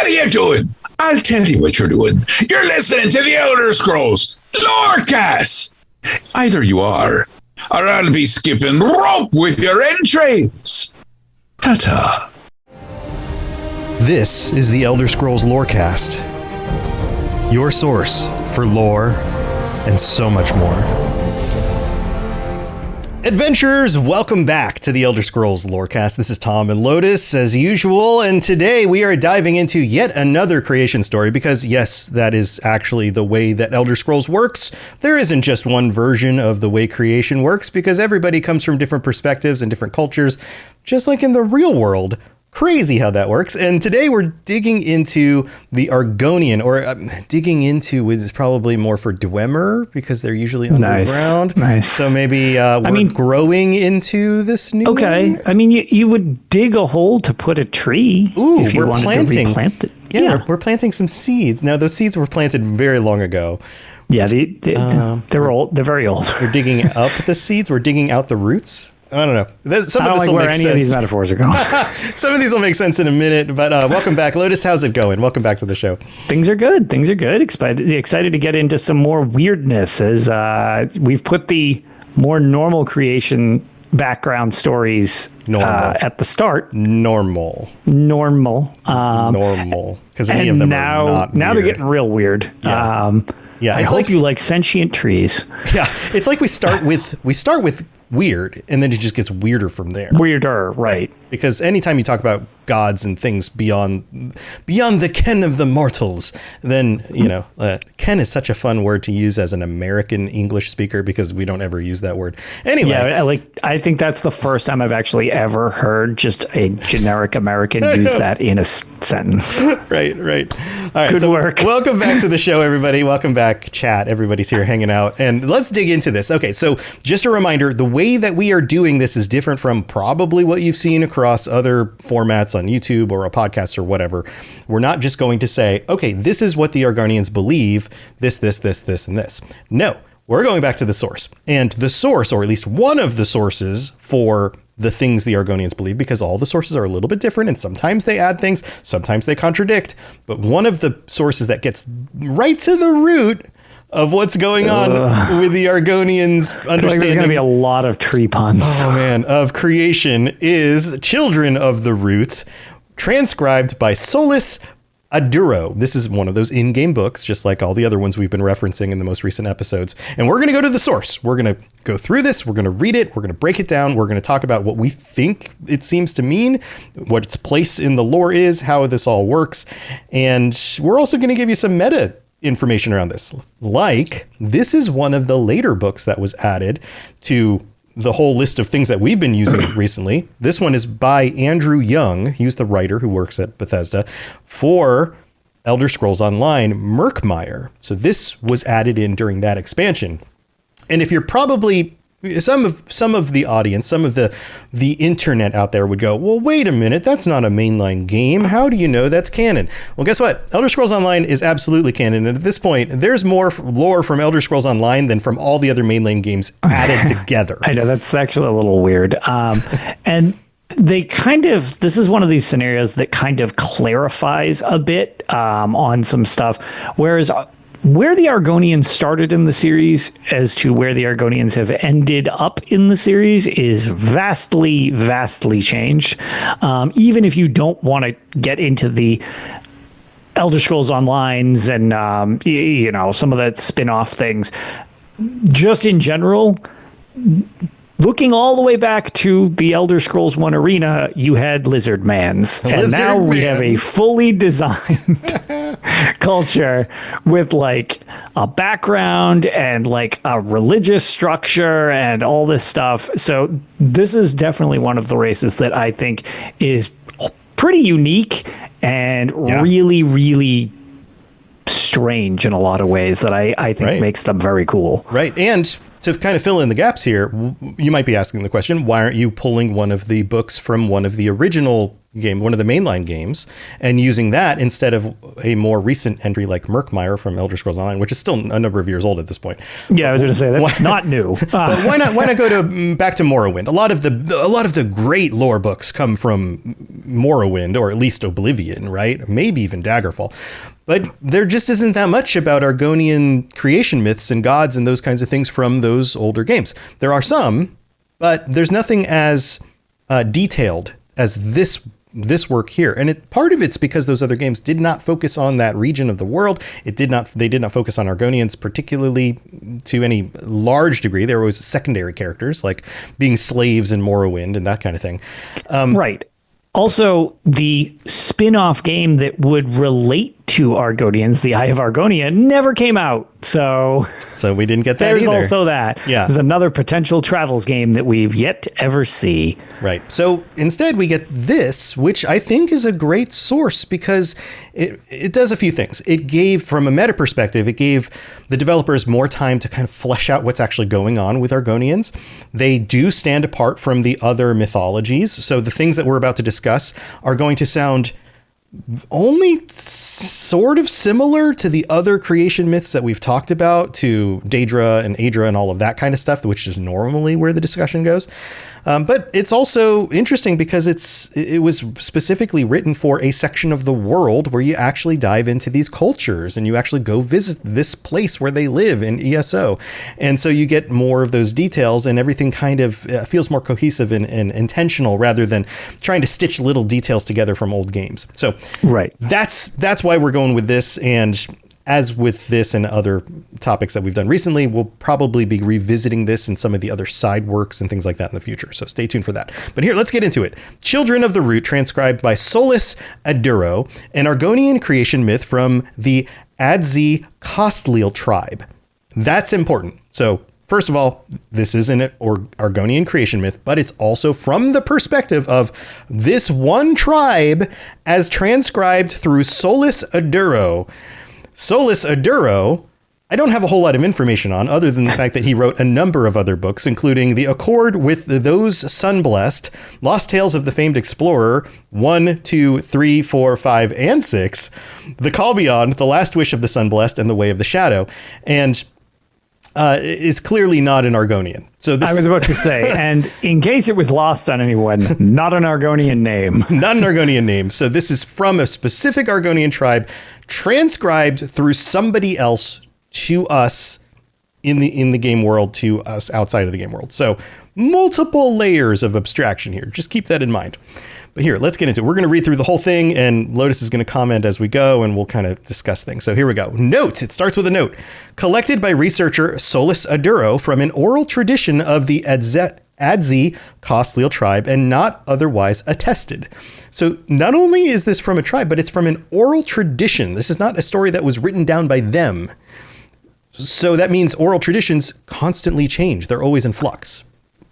What are you doing? I'll tell you what you're doing. You're listening to the Elder Scrolls Lorecast. Either you are, or I'll be skipping rope with your entrails. Ta-ta. This is the Elder Scrolls Lorecast, your source for lore and so much more. Adventurers, welcome back to the Elder Scrolls Lorecast. This is Tom and Lotus, as usual, and today we are diving into yet another creation story because, yes, that is actually the way that Elder Scrolls works. There isn't just one version of the way creation works because everybody comes from different perspectives and different cultures, just like in the real world. Crazy how that works. And today we're digging into the Argonian, or digging into is probably more for Dwemer because they're usually underground. Nice. So maybe we're growing into this new one? I mean, you would dig a hole to put a tree. Ooh, if you we're wanted planting. to replant it. Yeah. We're planting some seeds. Now, those seeds were planted very long ago. Yeah, they're old. They're very old. We're digging up the seeds. We're digging out the roots. I don't know. I don't like where any of these metaphors are going. Some of these will make sense in a minute, but welcome back. Lotus, how's it going? Welcome back to the show. Things are good. Excited to get into some more weirdness as we've put the more normal creation background stories at the start. Normal. Because any of them are not now they're getting real weird. Yeah. I hope you like sentient trees. Yeah, it's like we start with weird, and then it just gets weirder from there. Weirder, right? Because anytime you talk about gods and things beyond the ken of the mortals, then ken is such a fun word to use as an American English speaker because we don't ever use that word. Anyway, yeah, I think that's the first time I've actually ever heard just a generic American use that in a sentence. Right. All right, good work. Welcome back to the show, everybody. Welcome back, chat. Everybody's here hanging out, and let's dig into this. Okay, so just a reminder: the way that we are doing this is different from probably what you've seen across other formats on YouTube or a podcast or whatever. We're not just going to say, okay, this is what the Argonians believe, this, and this. No, we're going back to the source. And the source, or at least one of the sources for the things the Argonians believe, because all the sources are a little bit different and sometimes they add things, sometimes they contradict. But one of the sources that gets right to the root of what's going on with the Argonians' understanding. Like there's going to be a lot of tree puns. Oh man, of creation is Children of the Root, transcribed by Solus Aduro. This is one of those in-game books, just like all the other ones we've been referencing in the most recent episodes. And we're going to go to the source. We're going to go through this. We're going to read it. We're going to break it down. We're going to talk about what we think it seems to mean, what its place in the lore is, how this all works. And we're also going to give you some meta information around this. Like, this is one of the later books that was added to the whole list of things that we've been using recently. This one is by Andrew Young. He's the writer who works at Bethesda for Elder Scrolls Online, Murkmire. So this was added in during that expansion. And if you're probably some of the audience, some of the internet out there would go, well, wait a minute, that's not a mainline game. How do you know that's canon? Well, guess what? Elder Scrolls Online is absolutely canon. And at this point, there's more lore from Elder Scrolls Online than from all the other mainline games added together. I know, that's actually a little weird. And this is one of these scenarios that kind of clarifies a bit on some stuff. Whereas where the Argonians started in the series as to where the Argonians have ended up in the series is vastly, vastly changed. Even if you don't want to get into the Elder Scrolls Onlines and, some of the spin-off things, just in general, looking all the way back to the Elder Scrolls 1 Arena, you had Lizard Mans. And now we have a fully designed culture with like a background and like a religious structure and all this stuff. So this is definitely one of the races that I think is pretty unique and really, really strange in a lot of ways that I think makes them very cool. Right. And to kind of fill in the gaps here, you might be asking the question, why aren't you pulling one of the books from one of the original game, one of the mainline games, and using that instead of a more recent entry like Murkmire from Elder Scrolls Online, which is still a number of years old at this point. Yeah, I was going to say that's not new. But why not go back to Morrowind? A lot of the great lore books come from Morrowind, or at least Oblivion, right? Maybe even Daggerfall. But there just isn't that much about Argonian creation myths and gods and those kinds of things from those older games. There are some, but there's nothing as detailed as this work here. And part of it's because those other games did not focus on that region of the world. They did not focus on Argonians particularly to any large degree. There was secondary characters like being slaves in Morrowind and that kind of thing. Right. Also, the spin-off game that would relate to Argonians, the Eye of Argonia, never came out. So we didn't get that either. There's also that. Yeah. There's another potential Travels game that we've yet to ever see. Right. So instead we get this, which I think is a great source because it does a few things. It gave, from a meta perspective, it gave the developers more time to kind of flesh out what's actually going on with Argonians. They do stand apart from the other mythologies. So the things that we're about to discuss are going to sound only sort of similar to the other creation myths that we've talked about, to Daedra and Aedra and all of that kind of stuff, which is normally where the discussion goes. But it's also interesting because it was specifically written for a section of the world where you actually dive into these cultures and you actually go visit this place where they live in ESO. And so you get more of those details and everything kind of feels more cohesive and intentional rather than trying to stitch little details together from old games. So right. That's why we're going with this. And as with this and other topics that we've done recently, we'll probably be revisiting this and some of the other side works and things like that in the future. So stay tuned for that. But here, let's get into it. Children of the Root, transcribed by Solus Aduro, an Argonian creation myth from the Adzi Costleal tribe. That's important. So first of all, this isn't an Argonian creation myth, but it's also from the perspective of this one tribe as transcribed through Solus Aduro. Solus Aduro, I don't have a whole lot of information on other than the fact that he wrote a number of other books, including The Accord with Those Sunblessed, Lost Tales of the Famed Explorer, 1, 2, 3, 4, 5, and 6, The Call Beyond, The Last Wish of the Sunblessed, and The Way of the Shadow, and is clearly not an Argonian. So this, I was about to say, and in case it was lost on anyone, not an Argonian name. Not an Argonian name. So this is from a specific Argonian tribe, transcribed through somebody else to us in the game world, to us outside of the game world. So multiple layers of abstraction here. Just keep that in mind. But here, let's get into it. We're going to read through the whole thing, and Lotus is going to comment as we go, and we'll kind of discuss things. So here we go. Note. It starts with a note. Collected by researcher Solus Aduro from an oral tradition of the Adzi Costleal tribe and not otherwise attested. So not only is this from a tribe, but it's from an oral tradition. This is not a story that was written down by them. So that means oral traditions constantly change. They're always in flux.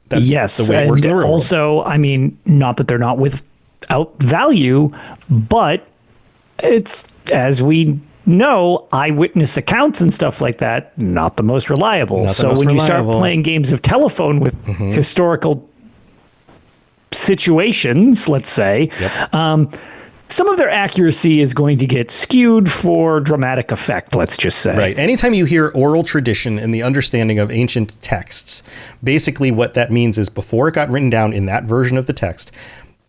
That's the way it works in the real world. Also, I mean, not that they're not without value, but it's, as we know, eyewitness accounts and stuff like that, not the most reliable. So when you start playing games of telephone with historical situations, let's say, some of their accuracy is going to get skewed for dramatic effect, let's just say. Right. Anytime you hear oral tradition and the understanding of ancient texts, basically what that means is before it got written down in that version of the text,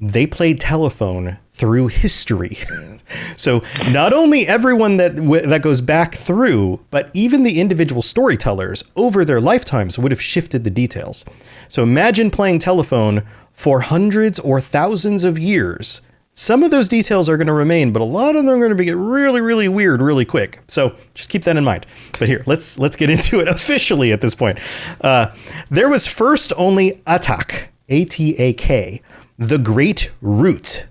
they played telephone through history. So not only everyone that goes back through, but even the individual storytellers over their lifetimes would have shifted the details. So imagine playing telephone for hundreds or thousands of years. Some of those details are going to remain, but a lot of them are going to get really, really weird really quick. So just keep that in mind. But here, let's get into it officially at this point. There was first only Atak, A-T-A-K, the Great Root.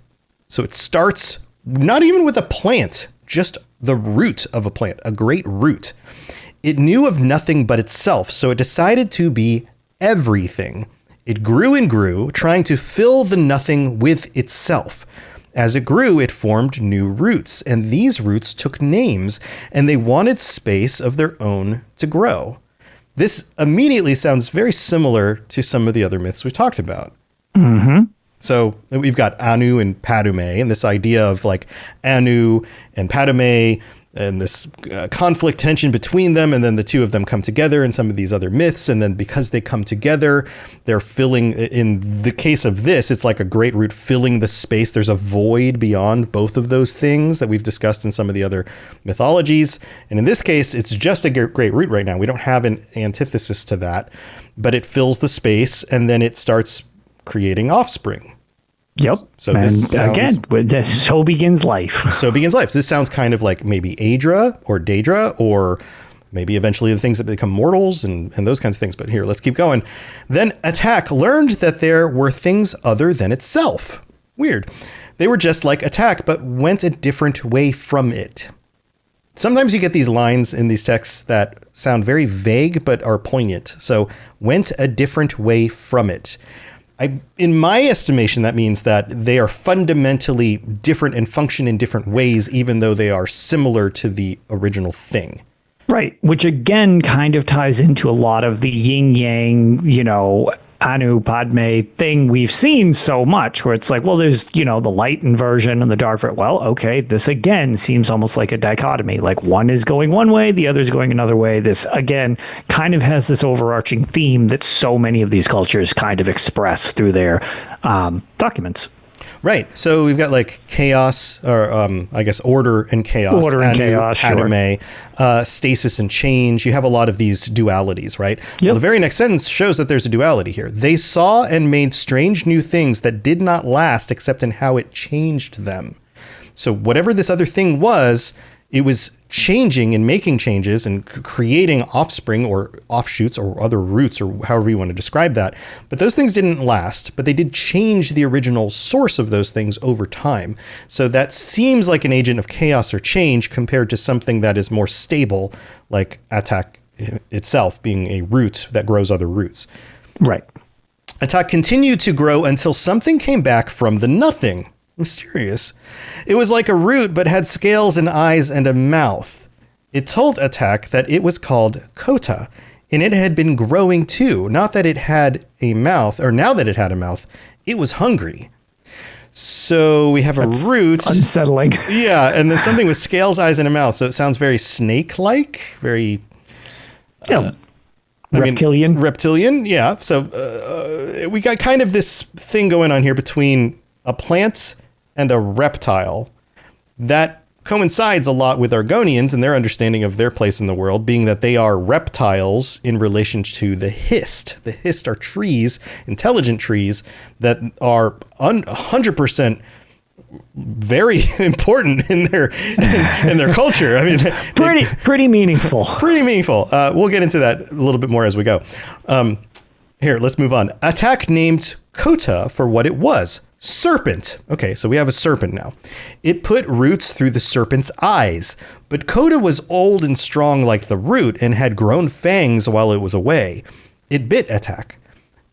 So it starts not even with a plant, just the root of a plant, a great root. It knew of nothing but itself, so it decided to be everything. It grew and grew, trying to fill the nothing with itself. As it grew, it formed new roots, and these roots took names, and they wanted space of their own to grow. This immediately sounds very similar to some of the other myths we talked about. So we've got Anu and Padme, and this idea of like Anu and Padme and this conflict tension between them, and then the two of them come together in some of these other myths, and then because they come together, they're filling, in the case of this, it's like a great root filling the space. There's a void beyond both of those things that we've discussed in some of the other mythologies, and in this case, it's just a great root right now. We don't have an antithesis to that, but it fills the space, and then it starts creating offspring. Yep. So and this sounds, again, so begins life. So begins life. So this sounds kind of like maybe Aedra or Daedra, or maybe eventually the things that become mortals and those kinds of things. But here, let's keep going. Then Attack learned that there were things other than itself. Weird. They were just like Attack, but went a different way from it. Sometimes you get these lines in these texts that sound very vague, but are poignant. So went a different way from it. In my estimation, that means that they are fundamentally different and function in different ways, even though they are similar to the original thing. Right. Which again kind of ties into a lot of the yin yang, Anu Padme thing we've seen so much, where it's like, well, there's, the light inversion and the dark version. Well, okay, this again seems almost like a dichotomy. Like one is going one way, the other is going another way. This again kind of has this overarching theme that so many of these cultures kind of express through their documents. Right. So we've got like chaos, or I guess order and chaos. Order and chaos, Padme, stasis and change. You have a lot of these dualities, right? Yep. Well, the very next sentence shows that there's a duality here. They saw and made strange new things that did not last except in how it changed them. So whatever this other thing was, it was changing and making changes and creating offspring or offshoots or other roots or however you want to describe that. But those things didn't last, but they did change the original source of those things over time. So that seems like an agent of chaos or change compared to something that is more stable, like Attack itself being a root that grows other roots. Right. Attack continued to grow until something came back from the nothing. Mysterious. It was like a root, but had scales and eyes and a mouth. It told Attack that it was called Kota, and it had been growing too. Not that it had a mouth, or now that it had a mouth, it was hungry. So we have That's a root. Unsettling. Yeah, and then something with scales, eyes, and a mouth. So it sounds very snake-like, very... reptilian. Reptilian, yeah. So we got kind of this thing going on here between a plant and a reptile that coincides a lot with Argonians and their understanding of their place in the world, being that they are reptiles in relation to the Hist. The Hist are trees, intelligent trees that are 100% very important in their culture. I mean, pretty meaningful. Pretty meaningful. We'll get into that a little bit more as we go. Here, let's move on. Attack named Kota for what it was. Serpent. Okay, so we have a serpent now. It put roots through the serpent's eyes, but Kota was old and strong like the root and had grown fangs while it was away. It bit Attack.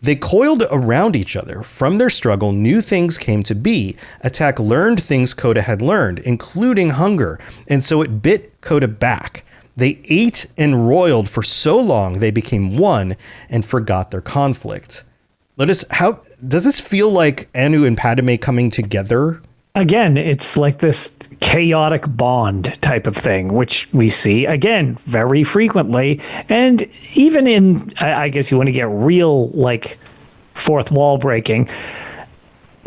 They coiled around each other. From their struggle, new things came to be. Attack learned things Kota had learned, including hunger, and so it bit Kota back. They ate and roiled for so long they became one and forgot their conflict. How does this feel like Anu and Padme coming together? Again, it's like this chaotic bond type of thing, which we see, again, very frequently. And even in, I guess you want to get real, like, fourth wall breaking,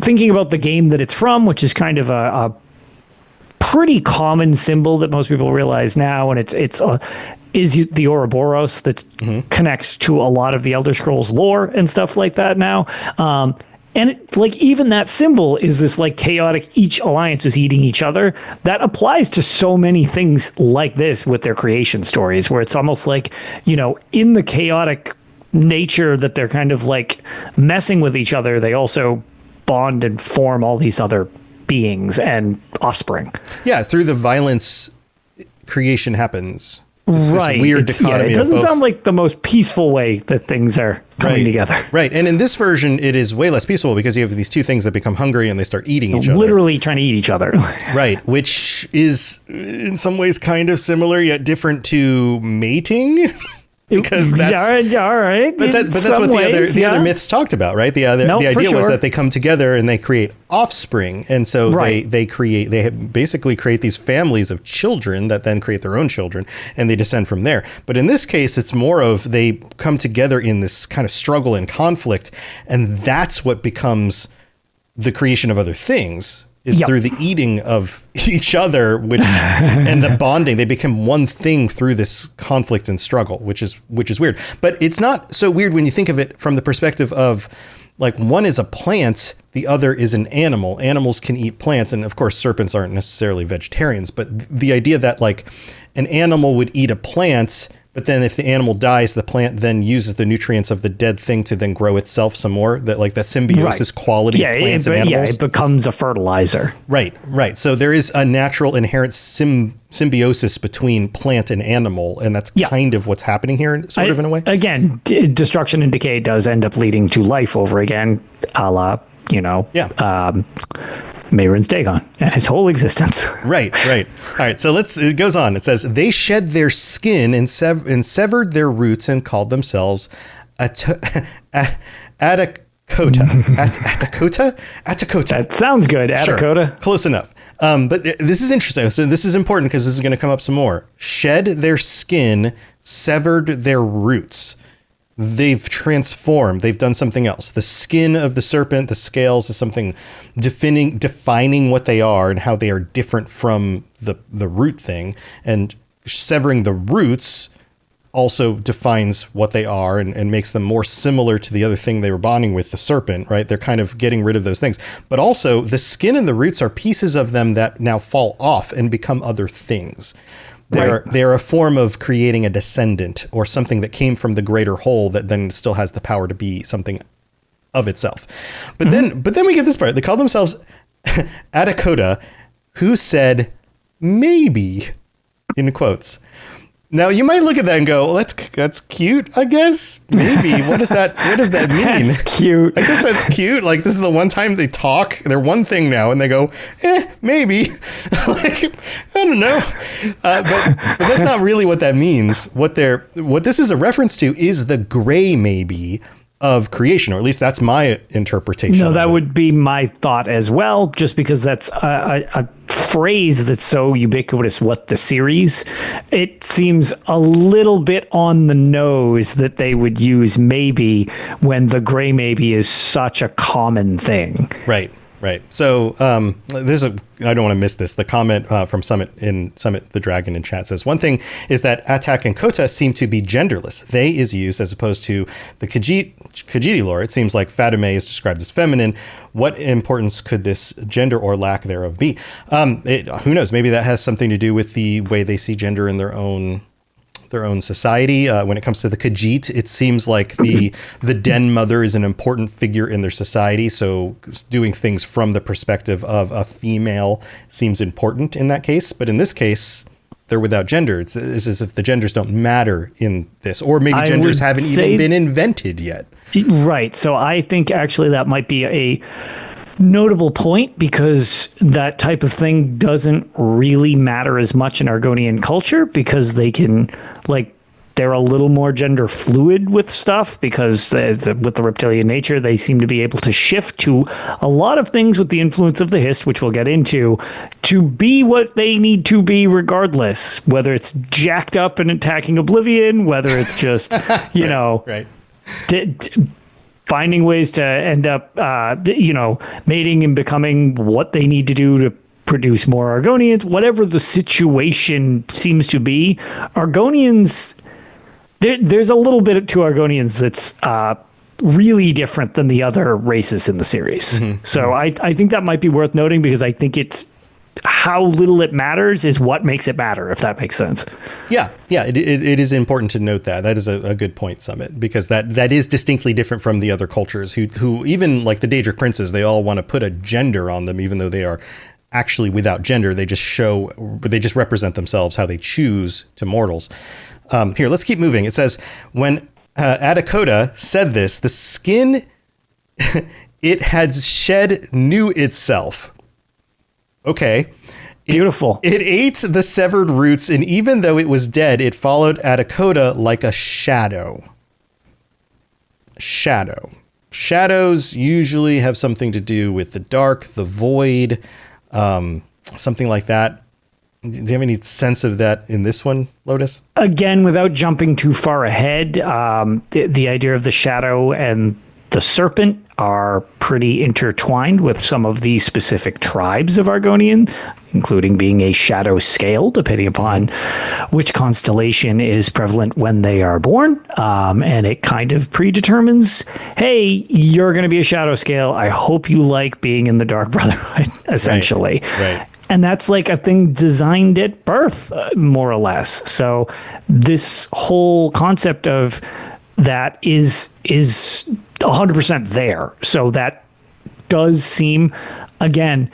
thinking about the game that it's from, which is kind of a pretty common symbol that most people realize now, and is the Ouroboros that connects to a lot of the Elder Scrolls lore and stuff like that now. And even that symbol is this like chaotic, each alliance is eating each other. That applies to so many things like this with their creation stories, where it's almost like, in the chaotic nature that they're kind of like messing with each other, they also bond and form all these other beings and offspring. Yeah, through the violence, creation happens. It's right. This weird dichotomy. It doesn't sound like the most peaceful way that things are coming together. Right. And in this version, it is way less peaceful because you have these two things that become hungry and they start eating each other. Literally trying to eat each other. Right. Which is in some ways kind of similar yet different to mating. because that's all right. But that's what the other myths talked about, right? The idea was that they come together and they create offspring, and so they basically create these families of children that then create their own children, and they descend from there. But in this case, it's more of they come together in this kind of struggle and conflict, and that's what becomes the creation of other things. Is through the eating of each other, and the bonding. They become one thing through this conflict and struggle, which is weird. But it's not so weird when you think of it from the perspective of, like, one is a plant, the other is an animal. Animals can eat plants, and of course serpents aren't necessarily vegetarians, but the idea that, like, an animal would eat a plant, but then if the animal dies, the plant then uses the nutrients of the dead thing to then grow itself some more. That symbiosis quality of plants and animals. Yeah, it becomes a fertilizer. Right. So there is a natural inherent symbiosis between plant and animal, and that's kind of what's happening here, in a way. Again, destruction and decay does end up leading to life over again, a la, Mehrunes Dagon and his whole existence. Right. All right. So it goes on. It says, they shed their skin and severed their roots and called themselves Attakota. Attakota? That sounds good. Attakota. Sure. Close enough. But this is interesting. So this is important because this is going to come up some more. Shed their skin, severed their roots. They've transformed. They've done something else. The skin of the serpent, the scales, is something defining what they are and how they are different from the root thing. And severing the roots also defines what they are and makes them more similar to the other thing they were bonding with, the serpent, right? They're kind of getting rid of those things. But also, the skin and the roots are pieces of them that now fall off and become other things. They're a form of creating a descendant or something that came from the greater whole that then still has the power to be something of itself. But then we get this part. They call themselves Attakota, who said maybe, in quotes. Now you might look at that and go, well, that's cute, I guess. Maybe. What does that mean? That's cute. I guess that's cute. Like, this is the one time they talk. They're one thing now, and they go, maybe. Like, I don't know. But that's not really what that means. What this is a reference to is the gray maybe of creation, or at least that's my interpretation. No, that would be my thought as well, just because that's a phrase that's so ubiquitous. What the series, it seems a little bit on the nose that they would use maybe when the gray maybe is such a common thing. Right. So I don't want to miss this. The comment from Summit the Dragon in chat says, one thing is that Attak and Kota seem to be genderless. They is used as opposed to the Khajiit lore. It seems like Fatima is described as feminine. What importance could this gender or lack thereof be? Who knows? Maybe that has something to do with the way they see gender in their own society. When it comes to the Khajiit, it seems like the den mother is an important figure in their society. So doing things from the perspective of a female seems important in that case. But in this case, they're without gender. It's as if the genders don't matter in this, or maybe genders haven't even been invented yet. Right. So I think actually that might be a notable point, because that type of thing doesn't really matter as much in Argonian culture, because they can, like, they're a little more gender fluid with stuff, because with the reptilian nature, they seem to be able to shift to a lot of things with the influence of the Hist, which we'll get into, to be what they need to be regardless, whether it's jacked up and attacking Oblivion, whether it's just, right. Finding ways to end up, mating and becoming what they need to do to produce more Argonians, whatever the situation seems to be. Argonians, there's a little bit to Argonians that's really different than the other races in the series. Mm-hmm. So I think that might be worth noting, because I think it's how little it matters is what makes it matter, if that makes sense. Yeah, it is important to note that. That is a good point, Summit, because that is distinctly different from the other cultures who even like the Daedric princes, they all want to put a gender on them, even though they are actually without gender. They just represent themselves how they choose to mortals. Here, let's keep moving. It says, when Attakota said this, the skin it had shed knew itself. Okay. Beautiful. It ate the severed roots, and even though it was dead, it followed Adakota like a shadow. Shadows usually have something to do with the dark, the void, something like that. Do you have any sense of that in this one, Lotus? Again, without jumping too far ahead, the idea of the shadow and the serpent are pretty intertwined with some of the specific tribes of Argonian, including being a shadow scale, depending upon which constellation is prevalent when they are born. And it kind of predetermines, hey, you're going to be a shadow scale. I hope you like being in the Dark Brotherhood, essentially. Right. And that's like a thing designed at birth, more or less. So this whole concept of that is 100% there. So that does seem, again,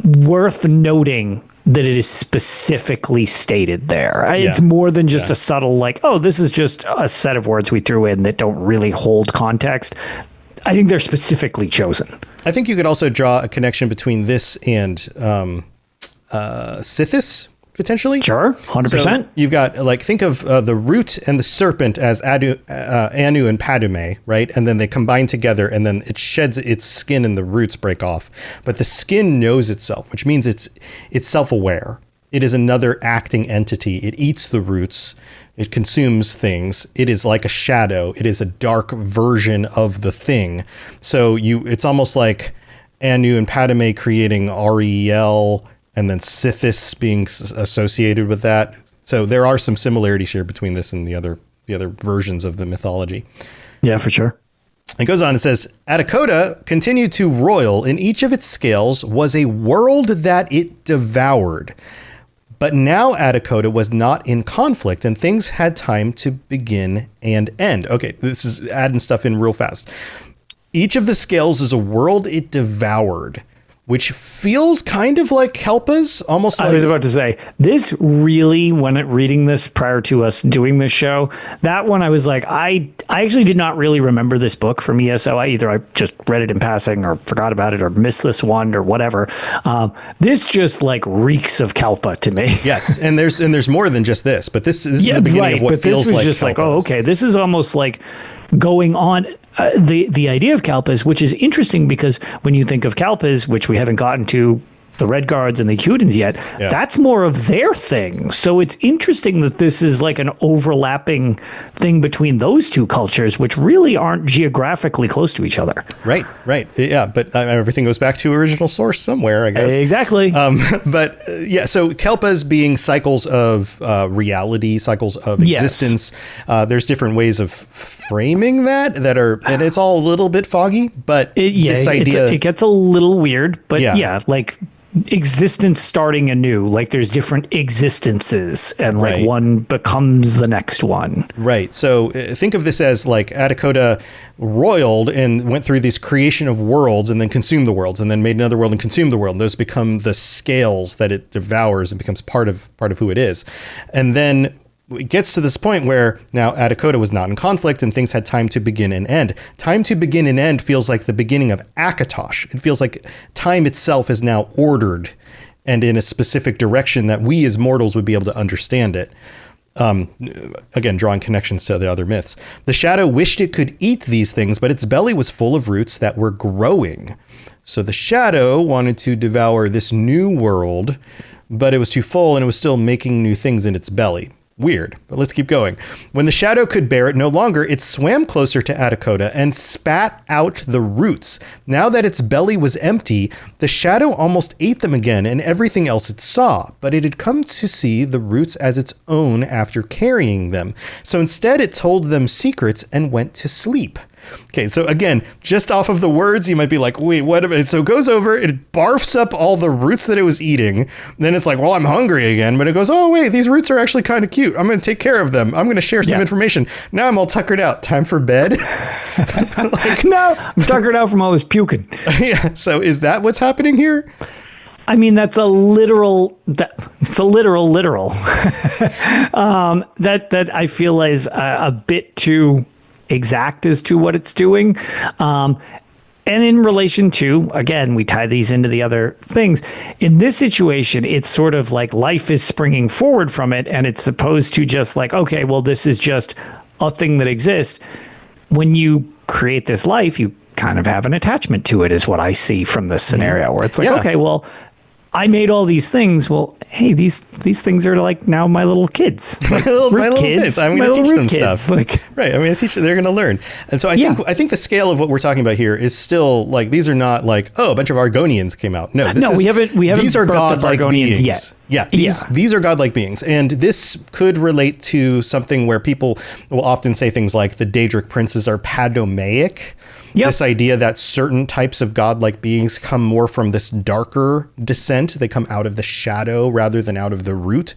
worth noting that it is specifically stated there. Yeah. It's more than just a subtle, like, oh, this is just a set of words we threw in that don't really hold context. I think they're specifically chosen. I think you could also draw a connection between this and Sithis, potentially. Sure, 100%. So you've got, like, think of the root and the serpent as Anu and Padme, right? And then they combine together, and then it sheds its skin and the roots break off. But the skin knows itself, which means it's self-aware. It is another acting entity. It eats the roots. It consumes things. It is like a shadow. It is a dark version of the thing. So it's almost like Anu and Padme creating Ariel, and then Sithis being associated with that. So there are some similarities here between this and the other versions of the mythology. Yeah, for sure. It goes on and says, Adakota continued to roil. In each of its scales was a world that it devoured. But now Adakota was not in conflict, and things had time to begin and end. Okay, this is adding stuff in real fast. Each of the scales is a world it devoured, which feels kind of like Kelpa's, almost like... I was about to say, this really, reading this prior to us doing this show, that one I was like, I actually did not really remember this book from ESO. I just read it in passing or forgot about it or missed this one or whatever. This just like reeks of Kelpa to me. Yes, and there's more than just this, but this is the beginning of what feels like Kelpa. This was just like, oh, okay, this is almost like going on... the idea of Kalpas, which is interesting because when you think of Kalpas, which we haven't gotten to the Red Guards and the Cudans yet, that's more of their thing. So it's interesting that this is like an overlapping thing between those two cultures, which really aren't geographically close to each other. Right. Yeah, but everything goes back to original source somewhere, I guess. Exactly. So Kelpas being cycles of reality, cycles of existence. There's different ways of framing that are, and it's all a little bit foggy, but this idea... it gets a little weird, but like... existence starting anew, like there's different existences and like one becomes the next one. Right. So think of this as like Adakota roiled and went through this creation of worlds and then consumed the worlds and then made another world and consumed the world. And those become the scales that it devours and becomes part of who it is. And then it gets to this point where now Adakota was not in conflict and things had time to begin and end. Time to begin and end feels like the beginning of Akatosh. It feels like time itself is now ordered and in a specific direction that we as mortals would be able to understand it. Again, drawing connections to the other myths. The shadow wished it could eat these things, but its belly was full of roots that were growing. So the shadow wanted to devour this new world, but it was too full and it was still making new things in its belly. Weird, but let's keep going. When the shadow could bear it no longer, it swam closer to Adakota and spat out the roots. Now that its belly was empty, the shadow almost ate them again and everything else it saw, but it had come to see the roots as its own after carrying them. So instead, it told them secrets and went to sleep. Okay, so again, just off of the words, you might be like, wait, what? So it goes over, it barfs up all the roots that it was eating. Then it's like, well, I'm hungry again. But it goes, oh, wait, these roots are actually kind of cute. I'm going to take care of them. I'm going to share some information. Now I'm all tuckered out. Time for bed. No, I'm tuckered out from all this puking. Yeah, so is that what's happening here? I mean, that's a literal. It's a literal. That I feel is a bit too exact as to what it's doing. and in relation to, again, we tie these into the other things. In this situation, it's sort of like life is springing forward from it, and it's supposed to just like, okay, well, this is just a thing that exists. When you create this life, you kind of have an attachment to it, is what I see from this scenario, where it's like, okay, well, I made all these things. Well, hey, these things are like now my little kids, my little kids. I'm going to teach them stuff. Like, right, I'm going to teach them. They're going to learn. And so I think the scale of what we're talking about here is still like, these are not like, oh, a bunch of Argonians came out. No, we haven't. These are godlike beings yet. Yeah, these are godlike beings, and this could relate to something where people will often say things like the Daedric princes are padomaic. This idea that certain types of godlike beings come more from this darker descent. They come out of the shadow rather than out of the root.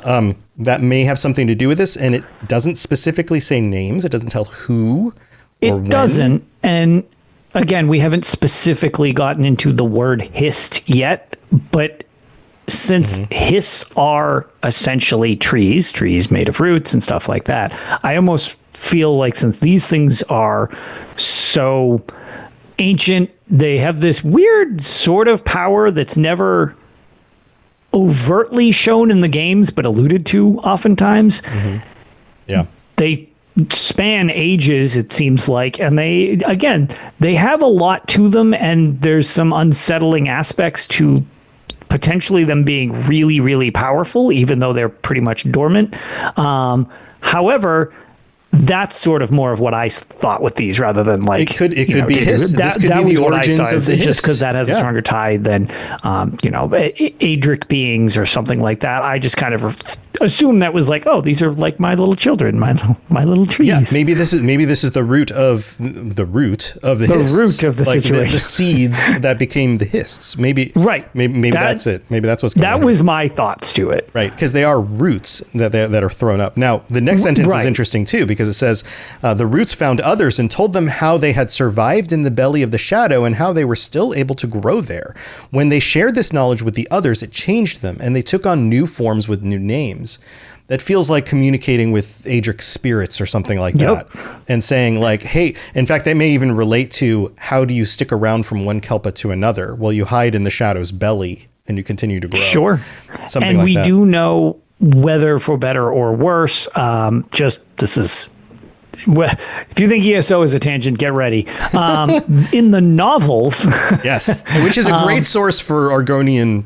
That may have something to do with this, and it doesn't specifically say names. It doesn't tell who or when. It doesn't, and again, we haven't specifically gotten into the word hist yet, but since hists are essentially trees made of roots and stuff like that, I almost feel like since these things are so ancient, they have this weird sort of power that's never overtly shown in the games, but alluded to oftentimes. Yeah. They span ages, it seems like, and they have a lot to them, and there's some unsettling aspects to potentially them being really, really powerful, even though they're pretty much dormant. However, that's sort of more of what I thought with these, rather than like it could be Hist. This could be the origins of the Hist. Just because that has a stronger tie than Adric beings or something like that. I just kind of assumed that was like, oh, these are like my little children, my little trees. Yeah, maybe this is the root of the Hists. Root of the like situation. The seeds that became the Hists. Maybe that's it. Maybe that's what's going on. That was my thoughts to it. Right, because they are roots that are thrown up. Now, the next sentence is interesting too, because it says, the roots found others and told them how they had survived in the belly of the shadow and how they were still able to grow there. When they shared this knowledge with the others, it changed them, and they took on new forms with new names. That feels like communicating with Adric spirits or something like that, and saying like, hey, in fact, that may even relate to how do you stick around from one Kelpa to another? Well, you hide in the shadow's belly and you continue to grow. Sure. Something and like we that. do know, whether for better or worse, this is, if you think ESO is a tangent, get ready. In the novels, yes, which is a great source for Argonian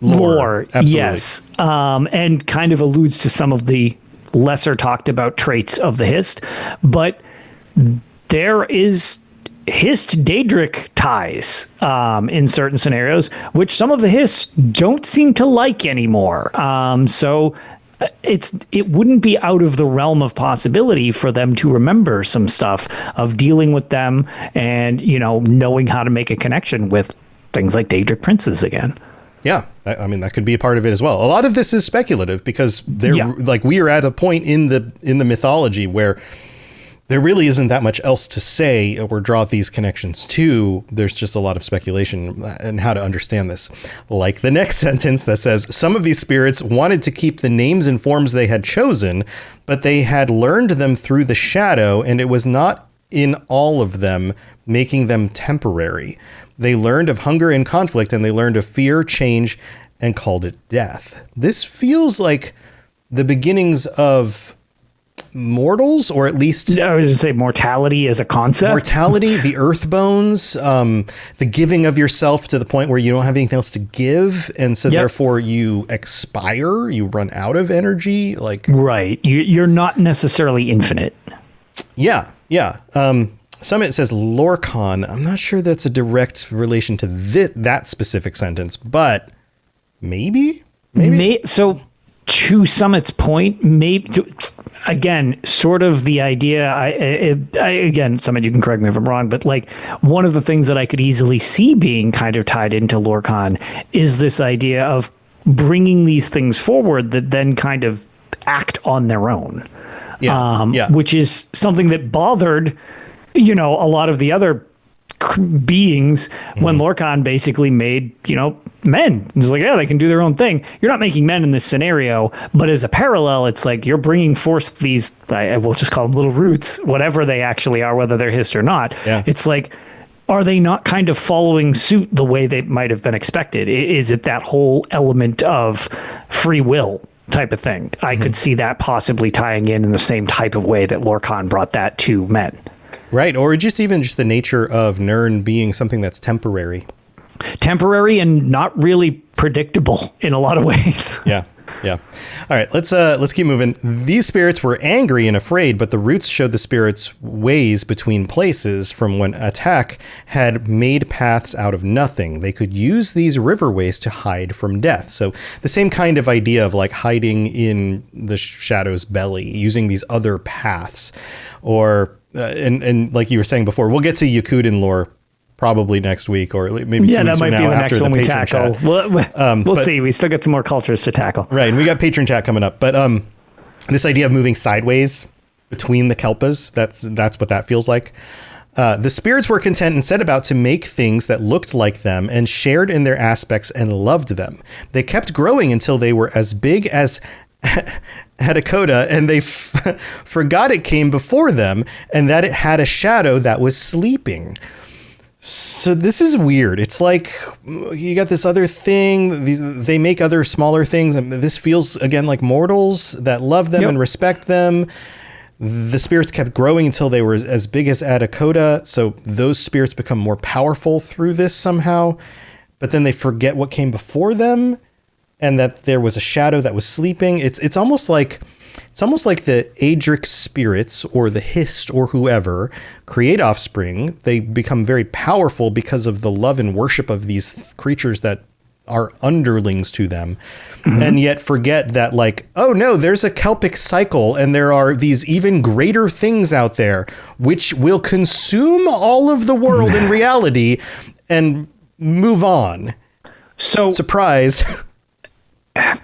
lore. Absolutely. Yes, and kind of alludes to some of the lesser talked about traits of the Hist, but there is Hist Daedric ties in certain scenarios, which some of the Hists don't seem to like anymore. So it wouldn't be out of the realm of possibility for them to remember some stuff of dealing with them and, knowing how to make a connection with things like Daedric princes again. Yeah, I mean, that could be a part of it as well. A lot of this is speculative because we are at a point in the mythology where there really isn't that much else to say or draw these connections to. There's just a lot of speculation and how to understand this. Like the next sentence that says, some of these spirits wanted to keep the names and forms they had chosen, but they had learned them through the shadow, and it was not in all of them, making them temporary. They learned of hunger and conflict, and they learned of fear, change, and called it death. This feels like the beginnings of mortals, or at least I was going to say mortality as a concept. Mortality, the earth bones, the giving of yourself to the point where you don't have anything else to give, and so therefore you expire, you run out of energy. Right, you're not necessarily infinite. Yeah. Summit says Lorcan. I'm not sure that's a direct relation to that specific sentence, but maybe. So to Summit's point, again, sort of the idea, again, Summit, you can correct me if I'm wrong, but like one of the things that I could easily see being kind of tied into Lorcan is this idea of bringing these things forward that then kind of act on their own. Which is something that bothered, a lot of the other beings when Lorcan basically made, men. It's like, they can do their own thing. You're not making men in this scenario, but as a parallel, it's like you're bringing forth these, I will just call them little roots, whatever they actually are, whether they're Hist or not. Yeah. It's like are they not kind of following suit the way they might have been expected? Is it that whole element of free will type of thing? I could see that possibly tying in the same type of way that Lorcan brought that to men. Right. Or just the nature of Nirn being something that's temporary. Temporary and not really predictable in a lot of ways. Yeah. Yeah. All right, let's keep moving. These spirits were angry and afraid, but the roots showed the spirits ways between places from when Attack had made paths out of nothing. They could use these riverways to hide from death. So the same kind of idea of like hiding in the shadow's belly, using these other paths, or and like you were saying before, we'll get to Yakuden lore probably next week, or maybe 2 weeks that might from be now the after next one we patron tackle. chat. We'll see. We still got some more cultures to tackle. Right, and we got patron chat coming up. But this idea of moving sideways between the Kelpas, that's what that feels like. The spirits were content and set about to make things that looked like them and shared in their aspects and loved them. They kept growing until they were as big as Hadakoda, and they forgot it came before them and that it had a shadow that was sleeping. So this is weird. It's like you got this other thing. They make other smaller things. And this feels, again, like mortals that love them and respect them. The spirits kept growing until they were as big as Adakoda. So those spirits become more powerful through this somehow. But then they forget what came before them and that there was a shadow that was sleeping. It's almost like the Adric spirits or the Hist or whoever create offspring. They become very powerful because of the love and worship of these creatures that are underlings to them, and yet forget that, like, oh no, there's a Kelpic cycle and there are these even greater things out there which will consume all of the world in reality and move on. So surprise.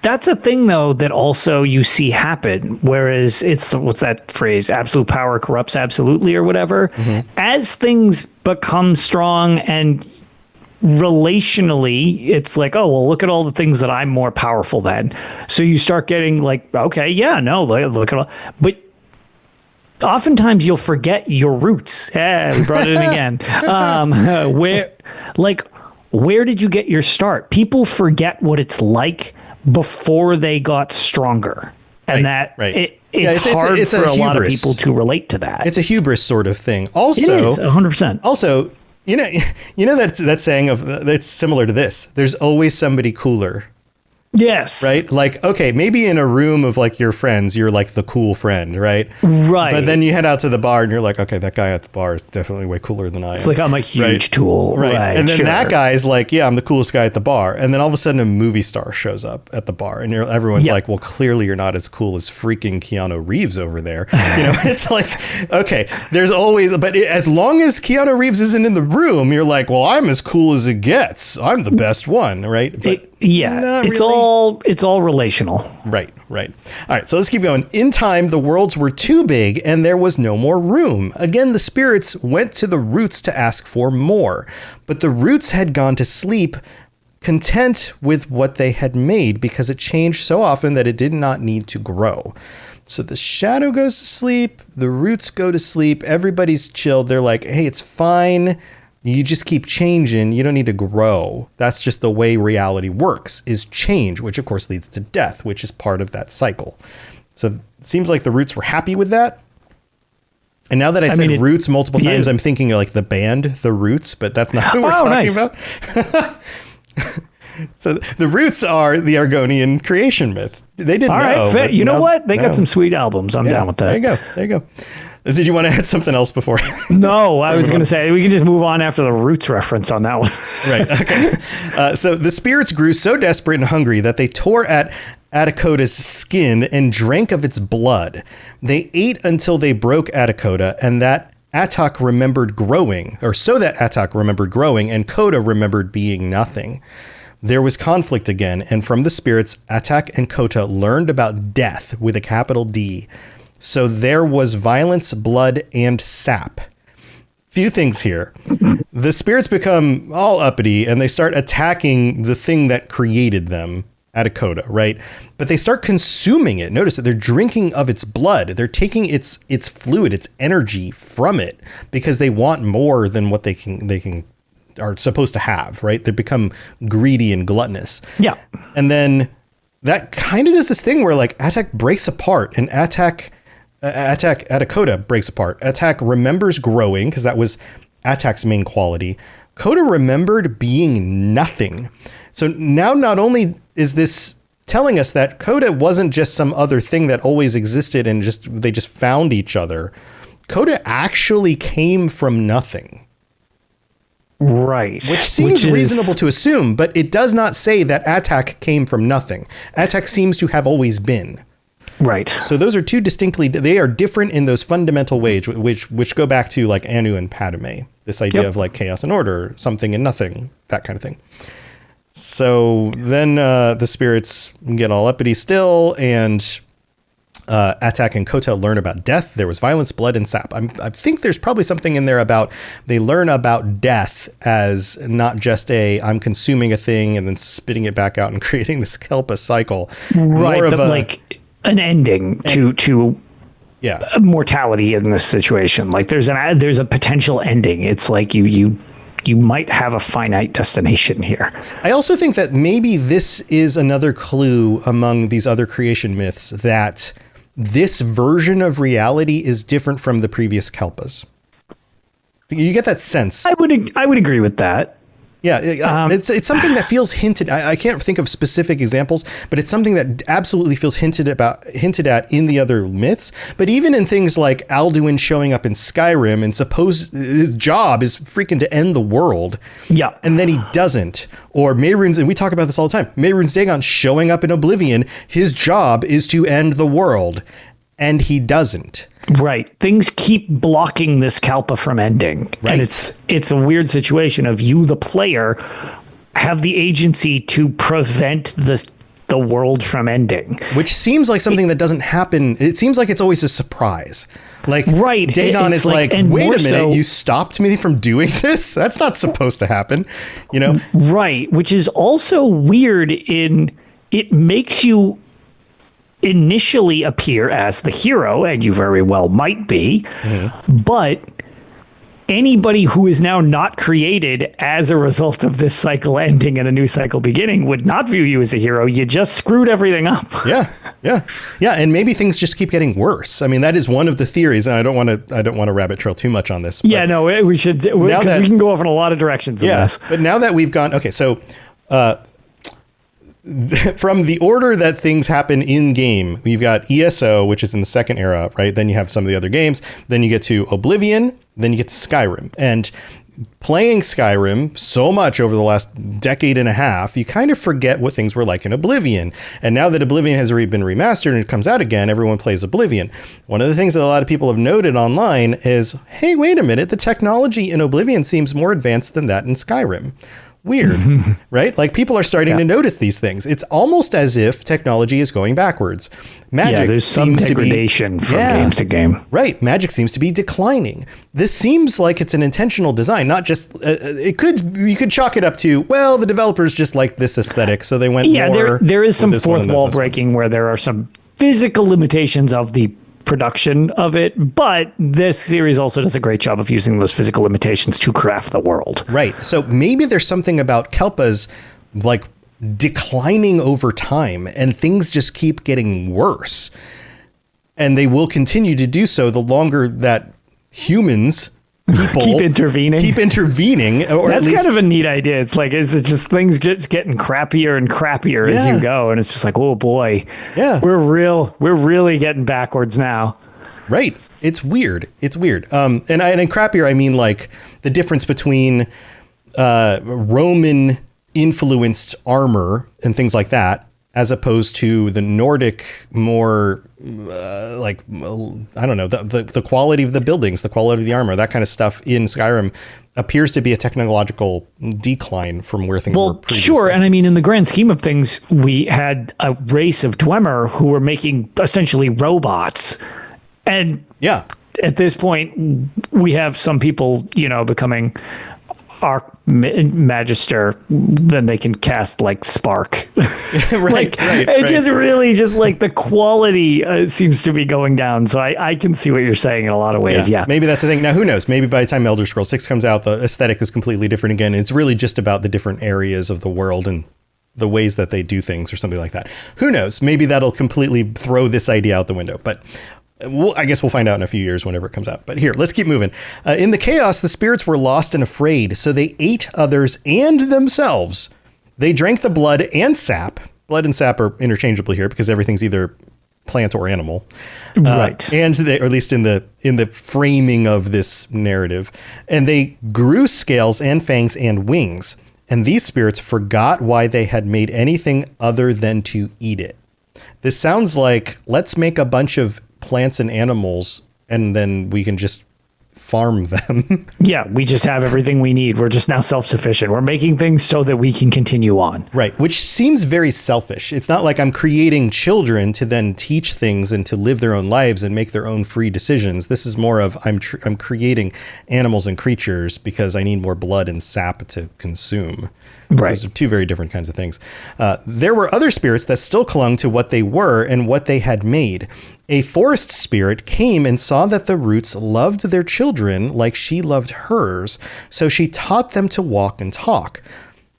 That's a thing, though, that also you see happen, whereas it's, what's that phrase, absolute power corrupts absolutely or whatever. As things become strong and relationally, it's like, oh, well, look at all the things that I'm more powerful than. So you start getting like, okay, yeah, no, look at all. But oftentimes you'll forget your roots. Yeah, we brought it in again. Where did you get your start? People forget what it's like before they got stronger, and it's hard for a lot of people to relate to that. It's a hubris sort of thing. Also, it is 100%. Also, you know that saying of that's similar to this. There's always somebody cooler. Yes. Right? Like, okay, maybe in a room of like your friends, you're like the cool friend, right? Right. But then you head out to the bar and you're like, okay, that guy at the bar is definitely way cooler than I am. It's like, I'm a huge tool. Right. And then sure. that guy is like, yeah, I'm the coolest guy at the bar. And then all of a sudden a movie star shows up at the bar and everyone's like, well, clearly you're not as cool as freaking Keanu Reeves over there. You know, it's like, okay, there's always, but as long as Keanu Reeves isn't in the room, you're like, well, I'm as cool as it gets. I'm the best one, right? But it's all relational. Right. All right, so let's keep going. In time, the worlds were too big and there was no more room. Again, the spirits went to the roots to ask for more, but the roots had gone to sleep, content with what they had made because it changed so often that it did not need to grow. So the shadow goes to sleep, the roots go to sleep, everybody's chilled. They're like, hey, it's fine. You just keep changing. You don't need to grow. That's just the way reality works, is change, which of course leads to death, which is part of that cycle. So it seems like the roots were happy with that. And now that I said roots multiple times, I'm thinking like the band, The Roots, but that's not who we're talking about. So the Roots are the Argonian creation myth. They didn't know. All right, you know what? They got some sweet albums. I'm down with that. There you go. Did you want to add something else before? No, I was going to say we can just move on after the Roots reference on that one. Right. Okay. So the spirits grew so desperate and hungry that they tore at Adakoda's skin and drank of its blood. They ate until they broke Adakoda, and that Atak remembered growing, and Koda remembered being nothing. There was conflict again, and from the spirits, Atak and Kota learned about death with a capital D. So there was violence, blood, and sap. Few things here. The spirits become all uppity and they start attacking the thing that created them. Dakota, right? But they start consuming it. Notice that they're drinking of its blood. They're taking its fluid, its energy from it because they want more than what they can are supposed to have, right? They become greedy and gluttonous. Yeah. And then that kind of does this thing where like Attack breaks apart and Dakota breaks apart. Attack remembers growing because that was Attack's main quality. Coda remembered being nothing. So now not only is this telling us that Coda wasn't just some other thing that always existed and they just found each other. Coda actually came from nothing. Right. Which seems reasonable to assume, but it does not say that Attack came from nothing. Attack seems to have always been. Right. So those are two they are different in those fundamental ways, which go back to like Anu and Padme. This idea of like chaos and order, something and nothing, that kind of thing. So then the spirits get all uppity still, and Attack and Kota learn about death. There was violence, blood, and sap. I think there's probably something in there about they learn about death as not just I'm consuming a thing and then spitting it back out and creating this Kelpa cycle. Right, more of like an ending to mortality in this situation. Like there's a potential ending. It's like you might have a finite destination here. I also think that maybe this is another clue among these other creation myths that this version of reality is different from the previous Kelpas. You get that sense. I would agree with that. Yeah, it's something that feels hinted. I can't think of specific examples, but it's something that absolutely feels hinted at in the other myths. But even in things like Alduin showing up in Skyrim and suppose his job is freaking to end the world. Yeah, and then he doesn't. Or Mehrunes, and we talk about this all the time. Mehrunes Dagon showing up in Oblivion. His job is to end the world, and he doesn't. Right. Things keep blocking this Kalpa from ending. Right. And it's a weird situation of you, the player, have the agency to prevent the world from ending. Which seems like something that doesn't happen. It seems like it's always a surprise. Like, right. Dagon is like, wait a minute, you stopped me from doing this? That's not supposed to happen, you know? Right. Which is also weird it makes you initially appear as the hero, and you very well might be, but anybody who is now not created as a result of this cycle ending and a new cycle beginning would not view you as a hero. You just screwed everything up. Yeah. And maybe things just keep getting worse. I mean, that is one of the theories, and I don't want to rabbit trail too much on this. Yeah, no, we should, because we can go off in a lot of directions in this. But now that we've gone, okay, so from the order that things happen in game, we've got ESO, which is in the second era, right? Then you have some of the other games. Then you get to Oblivion. Then you get to Skyrim. And playing Skyrim so much over the last decade and a half, you kind of forget what things were like in Oblivion. And now that Oblivion has already been remastered and it comes out again, everyone plays Oblivion. One of the things that a lot of people have noted online is, hey, wait a minute, the technology in Oblivion seems more advanced than that in Skyrim. Weird, right? Like people are starting to notice these things. It's almost as if technology is going backwards. Magic there's some degradation from games to game. Right. Magic seems to be declining. This seems like it's an intentional design, not just you could chalk it up to, well, the developers just like this aesthetic, so they went more. There is some fourth wall breaking where there are some physical limitations of the production of it, but this series also does a great job of using those physical limitations to craft the world. Right. So maybe there's something about Kelpas like declining over time and things just keep getting worse. And they will continue to do so the longer that people keep intervening. Or that's at least, kind of a neat idea. It's like, is it just things just getting crappier and crappier as you go? And it's just like, oh boy, we're really getting backwards now. Right. It's weird. And crappier, I mean like the difference between Roman influenced armor and things like that, as opposed to the Nordic, more I don't know, the quality of the buildings, the quality of the armor, that kind of stuff in Skyrim appears to be a technological decline from where things were previously. Sure. And I mean, in the grand scheme of things, we had a race of Dwemer who were making essentially robots. And at this point, we have some people, becoming Magister, then they can cast like Spark. Right. Just really just like the quality seems to be going down. So I can see what you're saying in a lot of ways. Yeah. Maybe that's the thing. Now, who knows? Maybe by the time Elder Scrolls 6 comes out, the aesthetic is completely different again. It's really just about the different areas of the world and the ways that they do things or something like that. Who knows? Maybe that'll completely throw this idea out the window. But I guess we'll find out in a few years whenever it comes out. But here, let's keep moving. In the chaos, the spirits were lost and afraid, so they ate others and themselves. They drank the blood and sap. Blood and sap are interchangeable here because everything's either plant or animal. Right. And they, or at least in the framing of this narrative. And they grew scales and fangs and wings. And these spirits forgot why they had made anything other than to eat it. This sounds like, let's make a bunch of plants and animals, and then we can just farm them. Yeah, we just have everything we need. We're just now self-sufficient. We're making things so that we can continue on. Right, which seems very selfish. It's not like I'm creating children to then teach things and to live their own lives and make their own free decisions. This is more of I'm creating animals and creatures because I need more blood and sap to consume. Right. Those are two very different kinds of things. There were other spirits that still clung to what they were and what they had made. A forest spirit came and saw that the roots loved their children like she loved hers, so she taught them to walk and talk.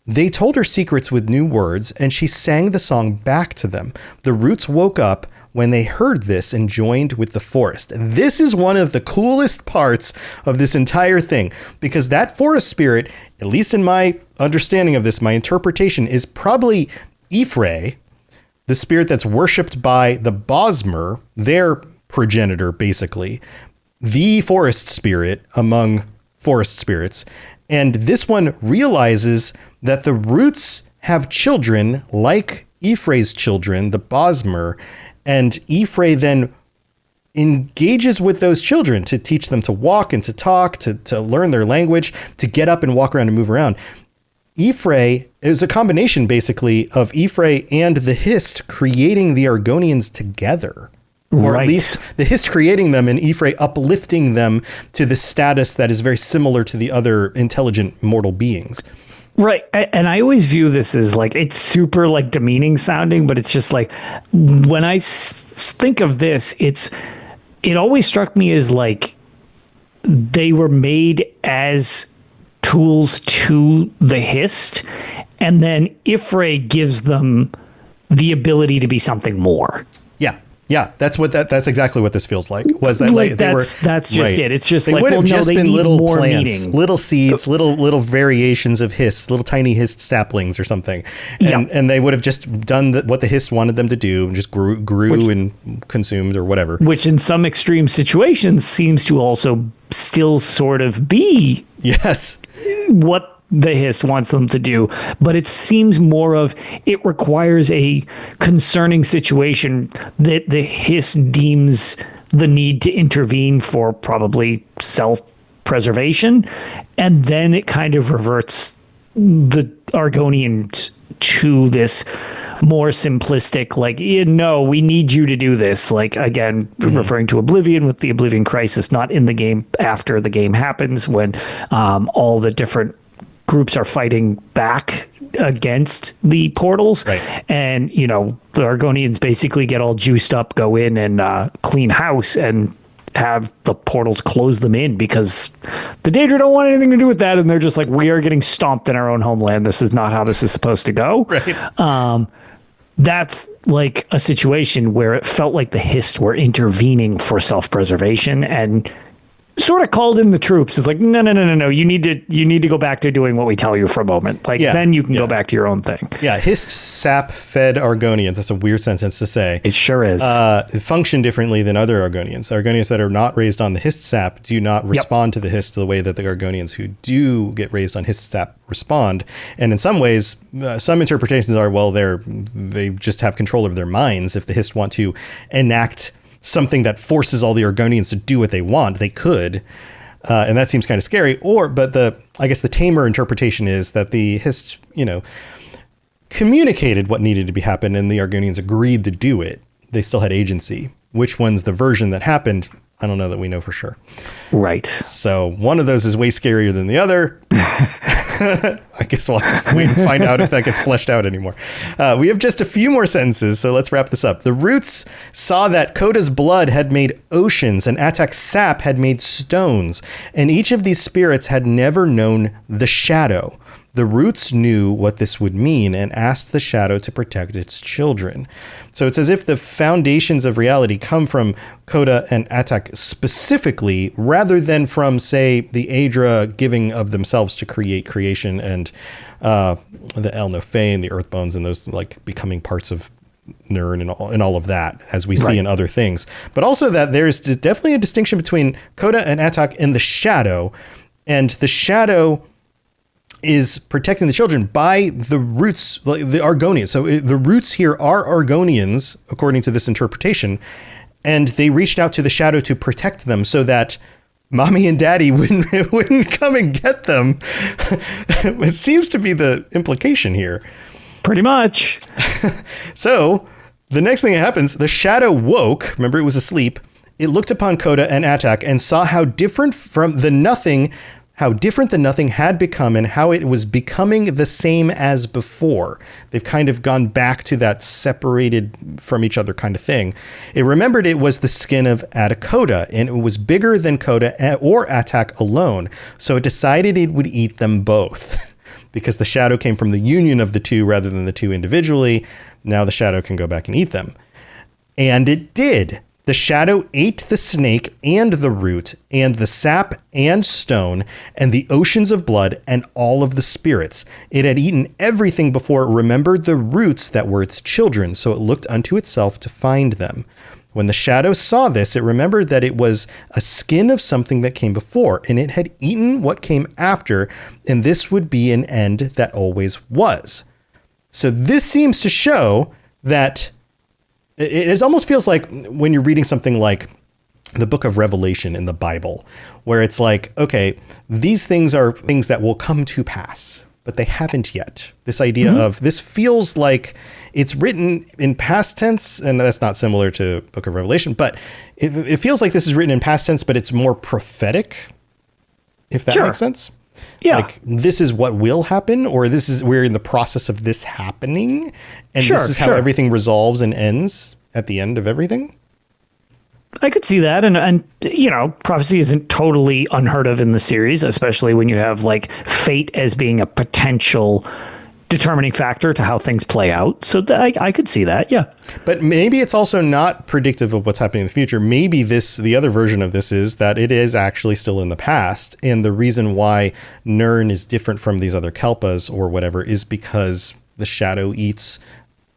They told her secrets with new words, and she sang the song back to them. The roots woke up when they heard this and joined with the forest. This is one of the coolest parts of this entire thing, because that forest spirit, at least in my understanding of this, my interpretation, is probably Ifrei, the spirit that's worshipped by the Bosmer, their progenitor, basically, the forest spirit among forest spirits. And this one realizes that the roots have children like Ifrei's children, the Bosmer, and Ifrei then engages with those children to teach them to walk and to talk, to learn their language, to get up and walk around and move around. Ifrei is a combination, basically, of Ifrei and the Hist creating the Argonians together. Or at least the Hist creating them and Ifrei uplifting them to the status that is very similar to the other intelligent mortal beings. Right. And I always view this as like, it's super like demeaning sounding, but it's just like, when I think of this, it always struck me as like they were made as tools to the Hist, and then Ifrei gives them the ability to be something more. Yeah, that's exactly what this feels like. Was that like that's just right. It? It's just they like, would have just been little plants, little seeds, little variations of Hist, little tiny Hist saplings or something, and they would have just done what the Hist wanted them to do, and just grew and consumed or whatever. Which in some extreme situations seems to also still sort of be what the Hist wants them to do, but it seems more of it requires a concerning situation that the Hist deems the need to intervene for probably self-preservation, and then it kind of reverts the Argonians to this more simplistic, like, no, we need you to do this. Like, again, referring to Oblivion with the Oblivion Crisis, not in the game, after the game happens, when all the different groups are fighting back against the portals. Right. And, you know, the Argonians basically get all juiced up, go in and clean house and have the portals close them in because the Daedra don't want anything to do with that. And they're just like, we are getting stomped in our own homeland. This is not how this is supposed to go. Right. That's like a situation where it felt like the Hist were intervening for self-preservation and sort of called in the troops. It's like, no. You need to go back to doing what we tell you for a moment. Like, then you can go back to your own thing. Yeah, Hist sap fed Argonians. That's a weird sentence to say. It sure is. Function differently than other Argonians. Argonians that are not raised on the Hist sap do not respond to the Hist the way that the Argonians who do get raised on Hist sap respond. And in some ways, some interpretations are, well, they just have control over their minds. If the Hist want to enact something that forces all the Argonians to do what they want, they could. And that seems kind of scary. But I guess the tamer interpretation is that the Hist, communicated what needed to be happened and the Argonians agreed to do it. They still had agency. Which one's the version that happened? I don't know that we know for sure. Right. So one of those is way scarier than the other. I guess we'll have to wait and find out if that gets fleshed out anymore. We have just a few more sentences, so let's wrap this up. The roots saw that Koda's blood had made oceans and Atak's sap had made stones, and each of these spirits had never known the shadow. The roots knew what this would mean and asked the shadow to protect its children. So it's as if the foundations of reality come from Koda and Atak specifically, rather than from, say, the Aedra giving of themselves to create creation and the El Nofei and the Earthbones and those like becoming parts of Nirn and all of that, as we see in other things. But also that there's definitely a distinction between Koda and Atak and the shadow, and the shadow is protecting the children by the roots, like the Argonians. So the roots here are Argonians, according to this interpretation, and they reached out to the shadow to protect them so that mommy and daddy wouldn't come and get them. It seems to be the implication here. Pretty much. So the next thing that happens, the shadow woke. Remember, it was asleep. It looked upon Koda and Atak and saw how different the nothing had become and how it was becoming the same as before. They've kind of gone back to that separated from each other kind of thing. It remembered it was the skin of Atakoda, and it was bigger than Koda or Atak alone. So it decided it would eat them both. Because the shadow came from the union of the two rather than the two individually. Now the shadow can go back and eat them. And it did. The shadow ate the snake and the root and the sap and stone and the oceans of blood and all of the spirits. It had eaten everything before it remembered the roots that were its children, so it looked unto itself to find them. When the shadow saw this, it remembered that it was a skin of something that came before, and it had eaten what came after, and this would be an end that always was. So this seems to show that it almost feels like when you're reading something like the book of Revelation in the Bible, where it's like, okay, these things are things that will come to pass, but they haven't yet. This idea of this feels like it's written in past tense, and that's not similar to book of Revelation, but it feels like this is written in past tense, but it's more prophetic, if that makes sense. Yeah. Like this is what will happen, or we're in the process of this happening. And this is how everything resolves and ends at the end of everything. I could see that. And, you know, prophecy isn't totally unheard of in the series, especially when you have like fate as being a potential determining factor to how things play out. So I could see that. Yeah. But maybe it's also not predictive of what's happening in the future. Maybe the other version of this is that it is actually still in the past. And the reason why Nirn is different from these other Kelpas or whatever is because the shadow eats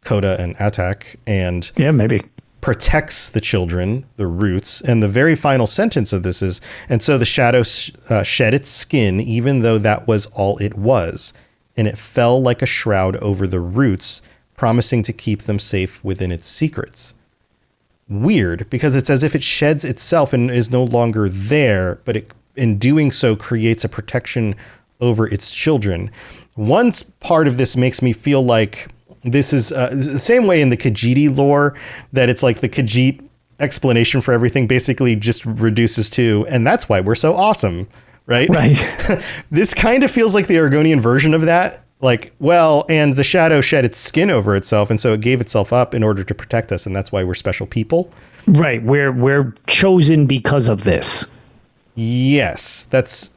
Koda and Atak and maybe protects the children, the roots. And the very final sentence of this is, and so the shadow shed its skin, even though that was all it was. And it fell like a shroud over the roots, promising to keep them safe within its secrets. Weird, because it's as if it sheds itself and is no longer there, but it, in doing so, creates a protection over its children. One part of this makes me feel like this is the same way in the Khajiit lore, that it's like the Khajiit explanation for everything basically just reduces to, and that's why we're so awesome. Right. This kind of feels like the Argonian version of that. Like, well, and the shadow shed its skin over itself, and so it gave itself up in order to protect us, and that's why we're special people. Right. We're chosen because of this. Yes, that's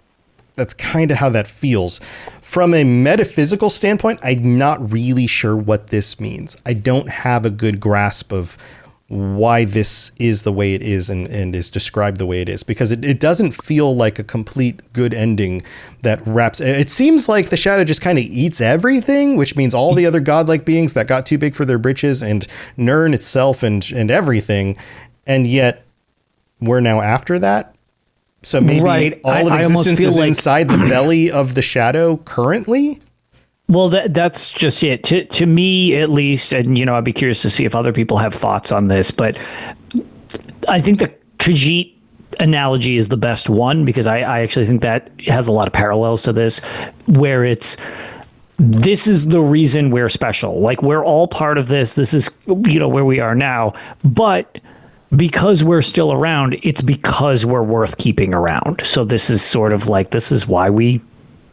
kind of how that feels. From a metaphysical standpoint, I'm not really sure what this means. I don't have a good grasp of why this is the way it is and is described the way it is, because it doesn't feel like a complete good ending that wraps. It seems like the shadow just kind of eats everything, which means all the other godlike beings that got too big for their britches and Nirn itself and everything. And yet we're now after that. So maybe all of existence is inside the belly of the shadow currently. Well, that's just it. To me, at least, and, you know, I'd be curious to see if other people have thoughts on this, but I think the Khajiit analogy is the best one, because I actually think that has a lot of parallels to this, where this is the reason we're special. Like, we're all part of this. This is, you know, where we are now. But because we're still around, it's because we're worth keeping around. So this is sort of like, this is why we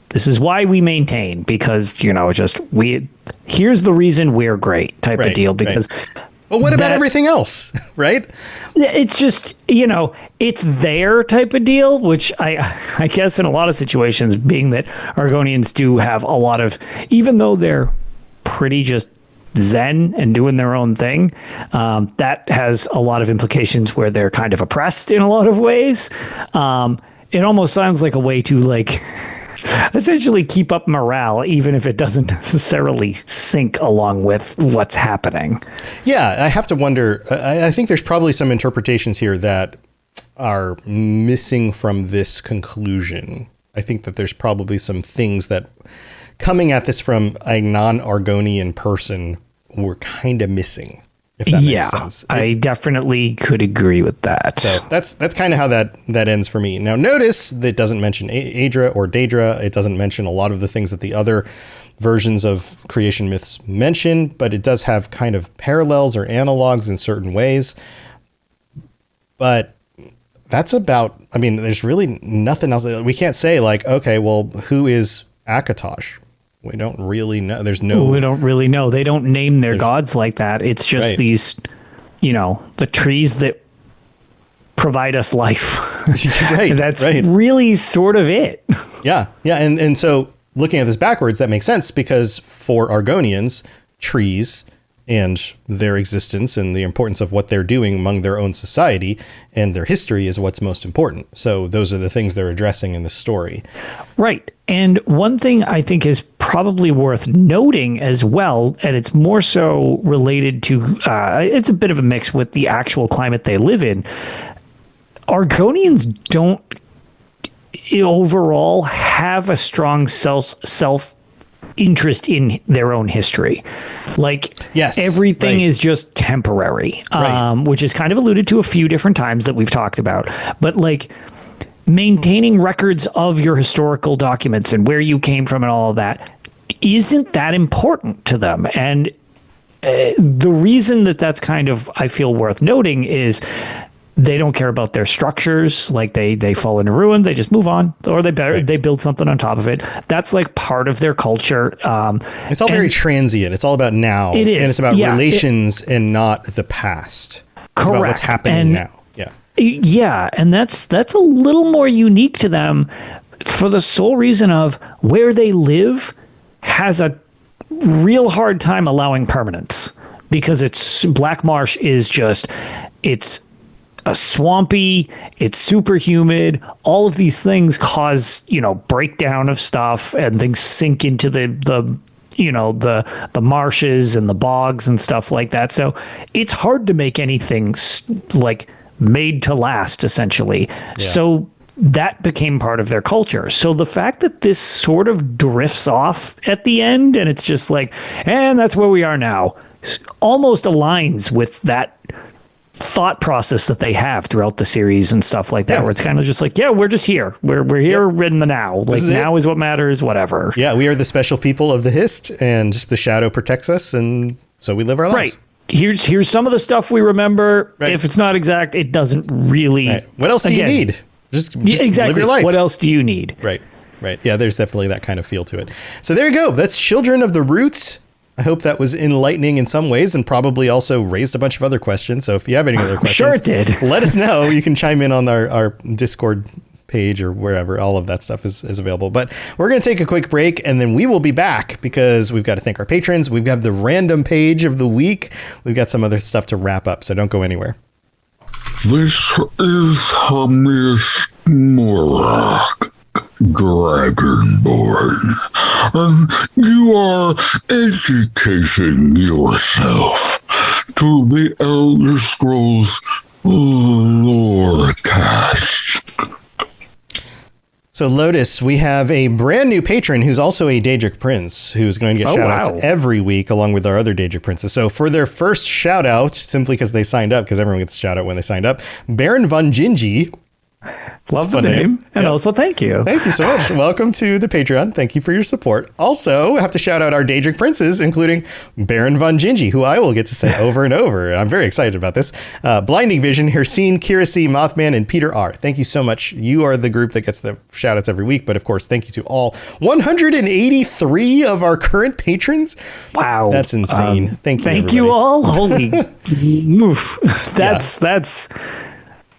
This is why we maintain, because, here's the reason we're great type of deal. Because but what about everything else, right? It's just, it's their type of deal, which I guess in a lot of situations, being that Argonians do have a lot of, even though they're pretty just zen and doing their own thing, that has a lot of implications where they're kind of oppressed in a lot of ways. It almost sounds like a way to essentially keep up morale, even if it doesn't necessarily sync along with what's happening. Yeah, I have to wonder. I think there's probably some interpretations here that are missing from this conclusion. I think that there's probably some things that coming at this from a non-Argonian person were kind of missing. If that makes sense. I definitely could agree with that. So that's kind of how that ends for me. Now, notice that it doesn't mention Aedra or Daedra. It doesn't mention a lot of the things that the other versions of creation myths mention, but it does have kind of parallels or analogs in certain ways. But that's about, there's really nothing else. We can't say okay, well, who is Akatosh? We don't really know. We don't really know. They don't name their gods like that. It's just these, the trees that provide us life. That's really sort of it. Yeah. Yeah. And so looking at this backwards, that makes sense, because for Argonians, trees and their existence and the importance of what they're doing among their own society and their history is what's most important. So those are the things they're addressing in the story. Right. And one thing I think is probably worth noting as well, and it's more so related to, it's a bit of a mix with the actual climate they live in. Argonians don't overall have a strong self interest in their own history. Everything is just temporary, which is kind of alluded to a few different times that we've talked about. But maintaining records of your historical documents and where you came from and all of that isn't that important to them. And the reason that's kind of, I feel, worth noting is they don't care about their structures. They fall into ruin, they just move on, or they build something on top of it. That's part of their culture. It's all very transient. It's all about now. It is. And it's about relations and not the past. It's correct. About what's happening now. Yeah. Yeah. And that's a little more unique to them for the sole reason of where they live has a real hard time allowing permanence, because Black Marsh is it's a swampy, it's super humid. All of these things cause, breakdown of stuff, and things sink into the marshes and the bogs and stuff like that. So it's hard to make anything made to last, essentially. Yeah. So that became part of their culture. So the fact that this sort of drifts off at the end, and it's just and that's where we are now, almost aligns with that thought process that they have throughout the series and stuff like that, where it's kind of just we're just here. We're here in the now. Now is what matters, whatever. Yeah, we are the special people of the Hist, and the shadow protects us, and so we live our lives. Right. Here's some of the stuff we remember. Right. If it's not exact, it doesn't really. Right. What else do you need? Just exactly. Live your life. What else do you need? Right. Yeah, there's definitely that kind of feel to it. So there you go. That's Children of the Roots. I hope that was enlightening in some ways, and probably also raised a bunch of other questions. So if you have any other questions, sure it did. Let us know. You can chime in on our Discord page or wherever. All of that stuff is available. But we're going to take a quick break, and then we will be back, because we've got to thank our patrons. We've got the random page of the week. We've got some other stuff to wrap up, so don't go anywhere. This is Hamis Morak, Dragonborn, and you are educating yourself to the Elder Scrolls Lorecast. So, Lotus, we have a brand new patron who's also a Daedric Prince, who's going to get shout-outs every week along with our other Daedric Princes. So, for their first shout-out, simply because they signed up, because everyone gets a shout-out when they signed up, Baron Von Gingy Love the name. And also thank you. Thank you so much. Welcome to the Patreon. Thank you for your support. Also, I have to shout out our Daedric princes, including Baron Von Gingy, who I will get to say over and over. I'm very excited about this. Blinding Vision, Hirsine, Kirasi, Mothman, and Peter R. Thank you so much. You are the group that gets the shout outs every week. But of course, thank you to all 183 of our current patrons. Wow. That's insane. Thank you. Thank you all. Holy oof.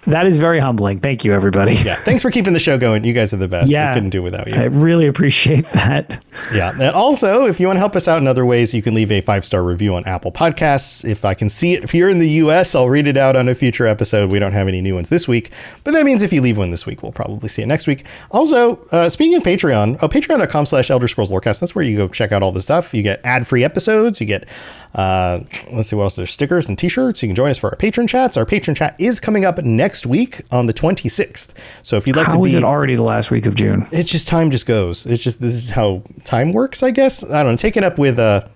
That is very humbling. Thank you, everybody. Yeah. Thanks for keeping the show going. You guys are the best. Yeah. We couldn't do it without you. I really appreciate that. Yeah. And also, if you want to help us out in other ways, you can leave a 5-star review on Apple Podcasts. If I can see it here in the US, I'll read it out on a future episode. We don't have any new ones this week, but that means if you leave one this week, we'll probably see it next week. Also, speaking of Patreon, patreon.com/Elder Scrolls Lorecast. That's where you go check out all the stuff. You get ad-free episodes. You get let's see what else. There's stickers and t-shirts. You can join us for our patron chats. Our patron chat is coming up next week on the 26th. So if you'd like to be, how is it already the last week of June? It's just time just goes. It's just, this is how time works, I guess. I don't know. Take it up with I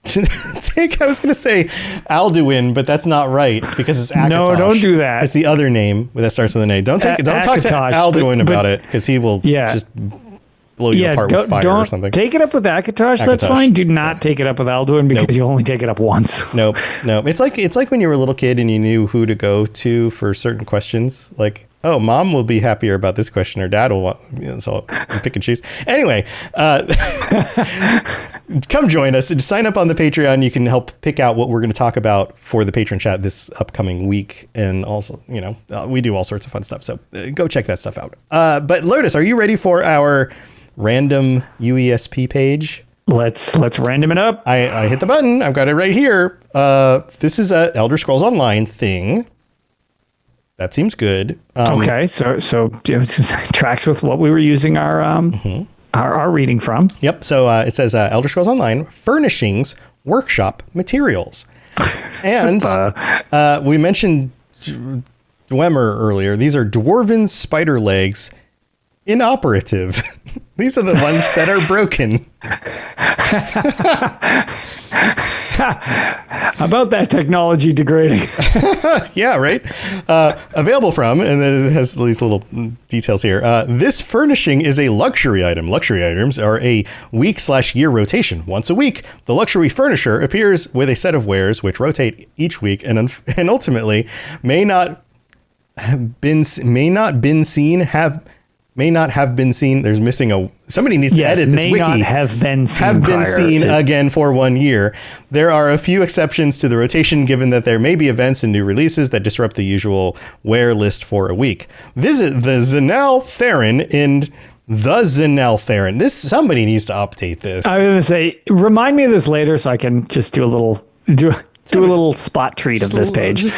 was going to say Alduin, but that's not right because it's Akatosh. No, don't do that. It's the other name that starts with an A. Don't talk to Alduin about it because he will just blow you apart with fire or something. Take it up with Akatosh. That's fine. Do not take it up with Alduin because you only take it up once. Nope. It's like when you were a little kid and you knew who to go to for certain questions. Like, oh, mom will be happier about this question or dad will want, so you pick and choose. Anyway, come join us and sign up on the Patreon. You can help pick out what we're going to talk about for the patron chat this upcoming week. And also, we do all sorts of fun stuff. So go check that stuff out. But Lotus, are you ready for our random UESP page? Let's random it up. I hit the button. I've got it right here. This is a Elder Scrolls Online thing. That seems good. Okay, so it tracks with what we were using our reading from. Yep. So it says Elder Scrolls Online furnishings workshop materials, and we mentioned Dwemer earlier. These are dwarven spider legs, inoperative. These are the ones that are broken. How about that technology degrading? Yeah, right. Available from, and then it has these little details here. This furnishing is a luxury item. Luxury items are a week/year rotation. Once a week, the luxury furnisher appears with a set of wares which rotate each week and ultimately may not have been seen. There's missing somebody needs to edit this wiki. May not have been seen again for 1 year. There are a few exceptions to the rotation, given that there may be events and new releases that disrupt the usual wear list for a week. Visit the Zenal Theron in the Zenal Theron. Somebody needs to update this. I was going to say, remind me of this later so I can just do a little spot treat of this page. Just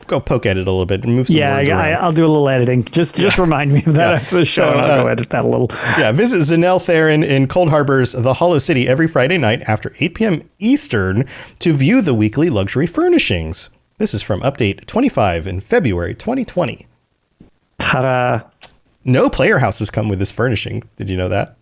go poke at it a little bit and move some words around. I'll do a little editing. Just remind me of that after the show, and I'll go edit that a little. Yeah, visit Zenel Theron in Cold Harbor's The Hollow City every Friday night after 8 p.m. Eastern to view the weekly luxury furnishings. This is from Update 25 in February 2020. Ta-da. No player houses come with this furnishing. Did you know that?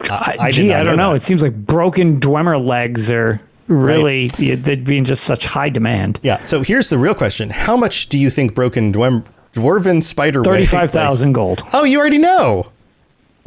I don't know. It seems like broken Dwemer legs are really, they'd be in just such high demand. Yeah. So here's the real question. How much do you think broken dwarven spider 35,000 gold. Oh, you already know.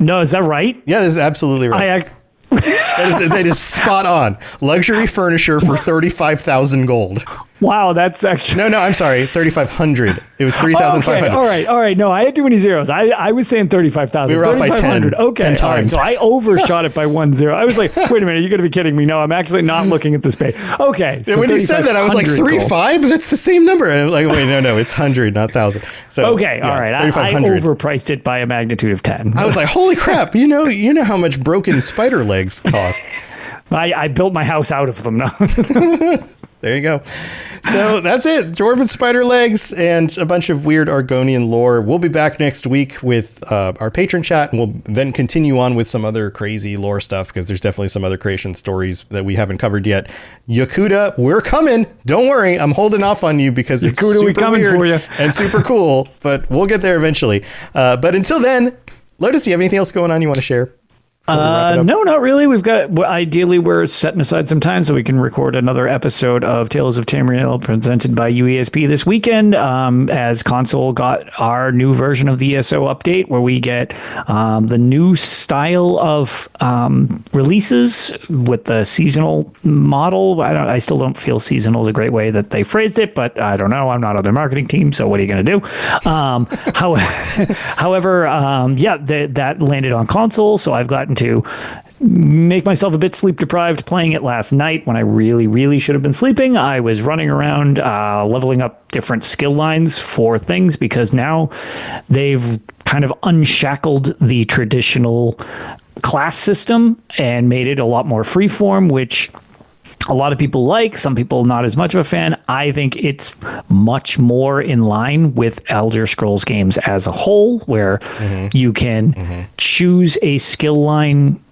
No, is that right? Yeah, this is absolutely right. That is spot on. Luxury furniture for 35,000 gold. Wow, that's actually... No, I'm sorry. 3,500. It was 3,500. Okay, all right. No, I had too many zeros. I was saying 35,000. We were off by 10. Okay, 10 times. Right. So I overshot it by 1 0. I was like, wait a minute, you're going to be kidding me. No, I'm actually not looking at this page. Okay. So when you said that, I was like, 3.5? That's the same number. And I'm like, wait, no, it's 100, not 1,000. So, okay, all right. I overpriced it by a magnitude of 10. I was like, holy crap. You know how much broken spider legs cost. I built my house out of them now. There you go. So that's it. Dwarven spider legs and a bunch of weird Argonian lore. We'll be back next week with our patron chat, and we'll then continue on with some other crazy lore stuff because there's definitely some other creation stories that we haven't covered yet. Yakuda, we're coming. Don't worry. I'm holding off on you because it's Yakuda, super weird for you. And super cool, but we'll get there eventually. But until then, Lotus, do you have anything else going on you want to share? No, not really. Ideally, we're setting aside some time so we can record another episode of Tales of Tamriel presented by UESP this weekend, as console got our new version of the ESO update where we get the new style of releases with the seasonal model. I still don't feel seasonal is a great way that they phrased it, but I don't know. I'm not on their marketing team, so what are you going to do? However, that landed on console, so I've gotten to make myself a bit sleep deprived playing it last night when I really should have been sleeping. I was running around leveling up different skill lines for things because now they've kind of unshackled the traditional class system and made it a lot more freeform, which a lot of people like, some people not as much of a fan. I think it's much more in line with Elder Scrolls games as a whole, where you can choose a skill line.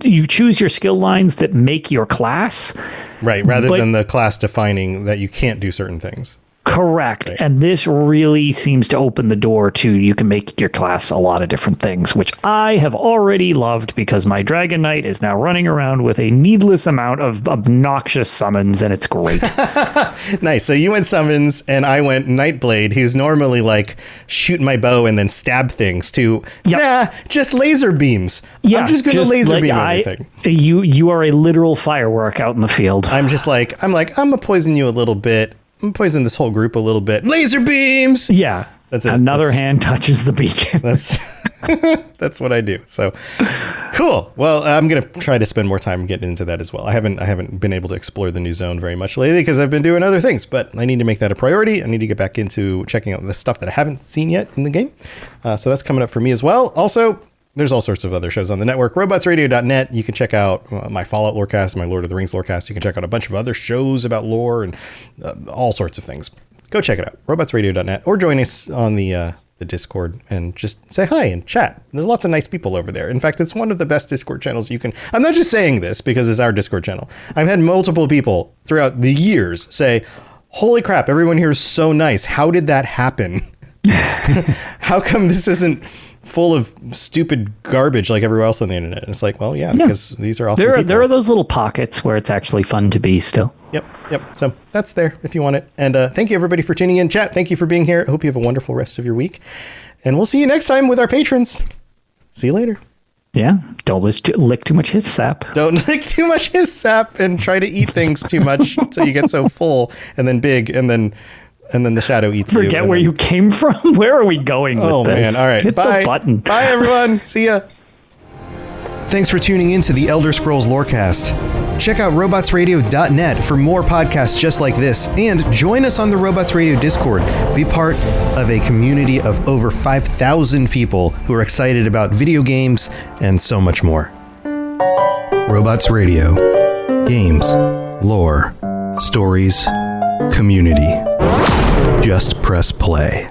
You choose your skill lines that make your class. Right, rather than the class defining that you can't do certain things. Correct. Right. And this really seems to open the door to you can make your class a lot of different things, which I have already loved because my Dragon Knight is now running around with a needless amount of obnoxious summons, and it's great. Nice. So you went summons, and I went Nightblade, who's normally like shoot my bow and then stab things, to just laser beams. Yeah, I'm just going to laser beam everything. You are a literal firework out in the field. I'm going to poison you a little bit. I'm poisoning this whole group a little bit. Laser beams. Yeah. That's it. Another hand touches the beacon. That's what I do. So cool. Well, I'm going to try to spend more time getting into that as well. I haven't been able to explore the new zone very much lately because I've been doing other things, but I need to make that a priority. I need to get back into checking out the stuff that I haven't seen yet in the game. So that's coming up for me as well. Also, there's all sorts of other shows on the network. Robotsradio.net. You can check out my Fallout lorecast, my Lord of the Rings lorecast. You can check out a bunch of other shows about lore and all sorts of things. Go check it out. Robotsradio.net, or join us on the Discord and just say hi and chat. There's lots of nice people over there. In fact, it's one of the best Discord channels you can. I'm not just saying this because it's our Discord channel. I've had multiple people throughout the years say, "Holy crap, everyone here is so nice. How did that happen? How come this isn't full of stupid garbage like everywhere else on the internet?" And it's like, well, because these are awesome people. There are those little pockets where it's actually fun to be still. Yep. So that's there if you want it. And thank you, everybody, for tuning in. Chat, thank you for being here. I hope you have a wonderful rest of your week. And we'll see you next time with our patrons. See you later. Yeah. Don't lick too much his sap. Don't lick too much his sap and try to eat things too much so you get so full and then big and then the shadow eats you. Forget where you came from? Where are we going with this? Oh, man. All right. Hit Bye. the button. Bye, everyone. See ya. Thanks for tuning in to the Elder Scrolls Lorecast. Check out robotsradio.net for more podcasts just like this, and join us on the Robots Radio Discord. Be part of a community of over 5,000 people who are excited about video games and so much more. Robots Radio. Games, lore, stories, community. Just press play.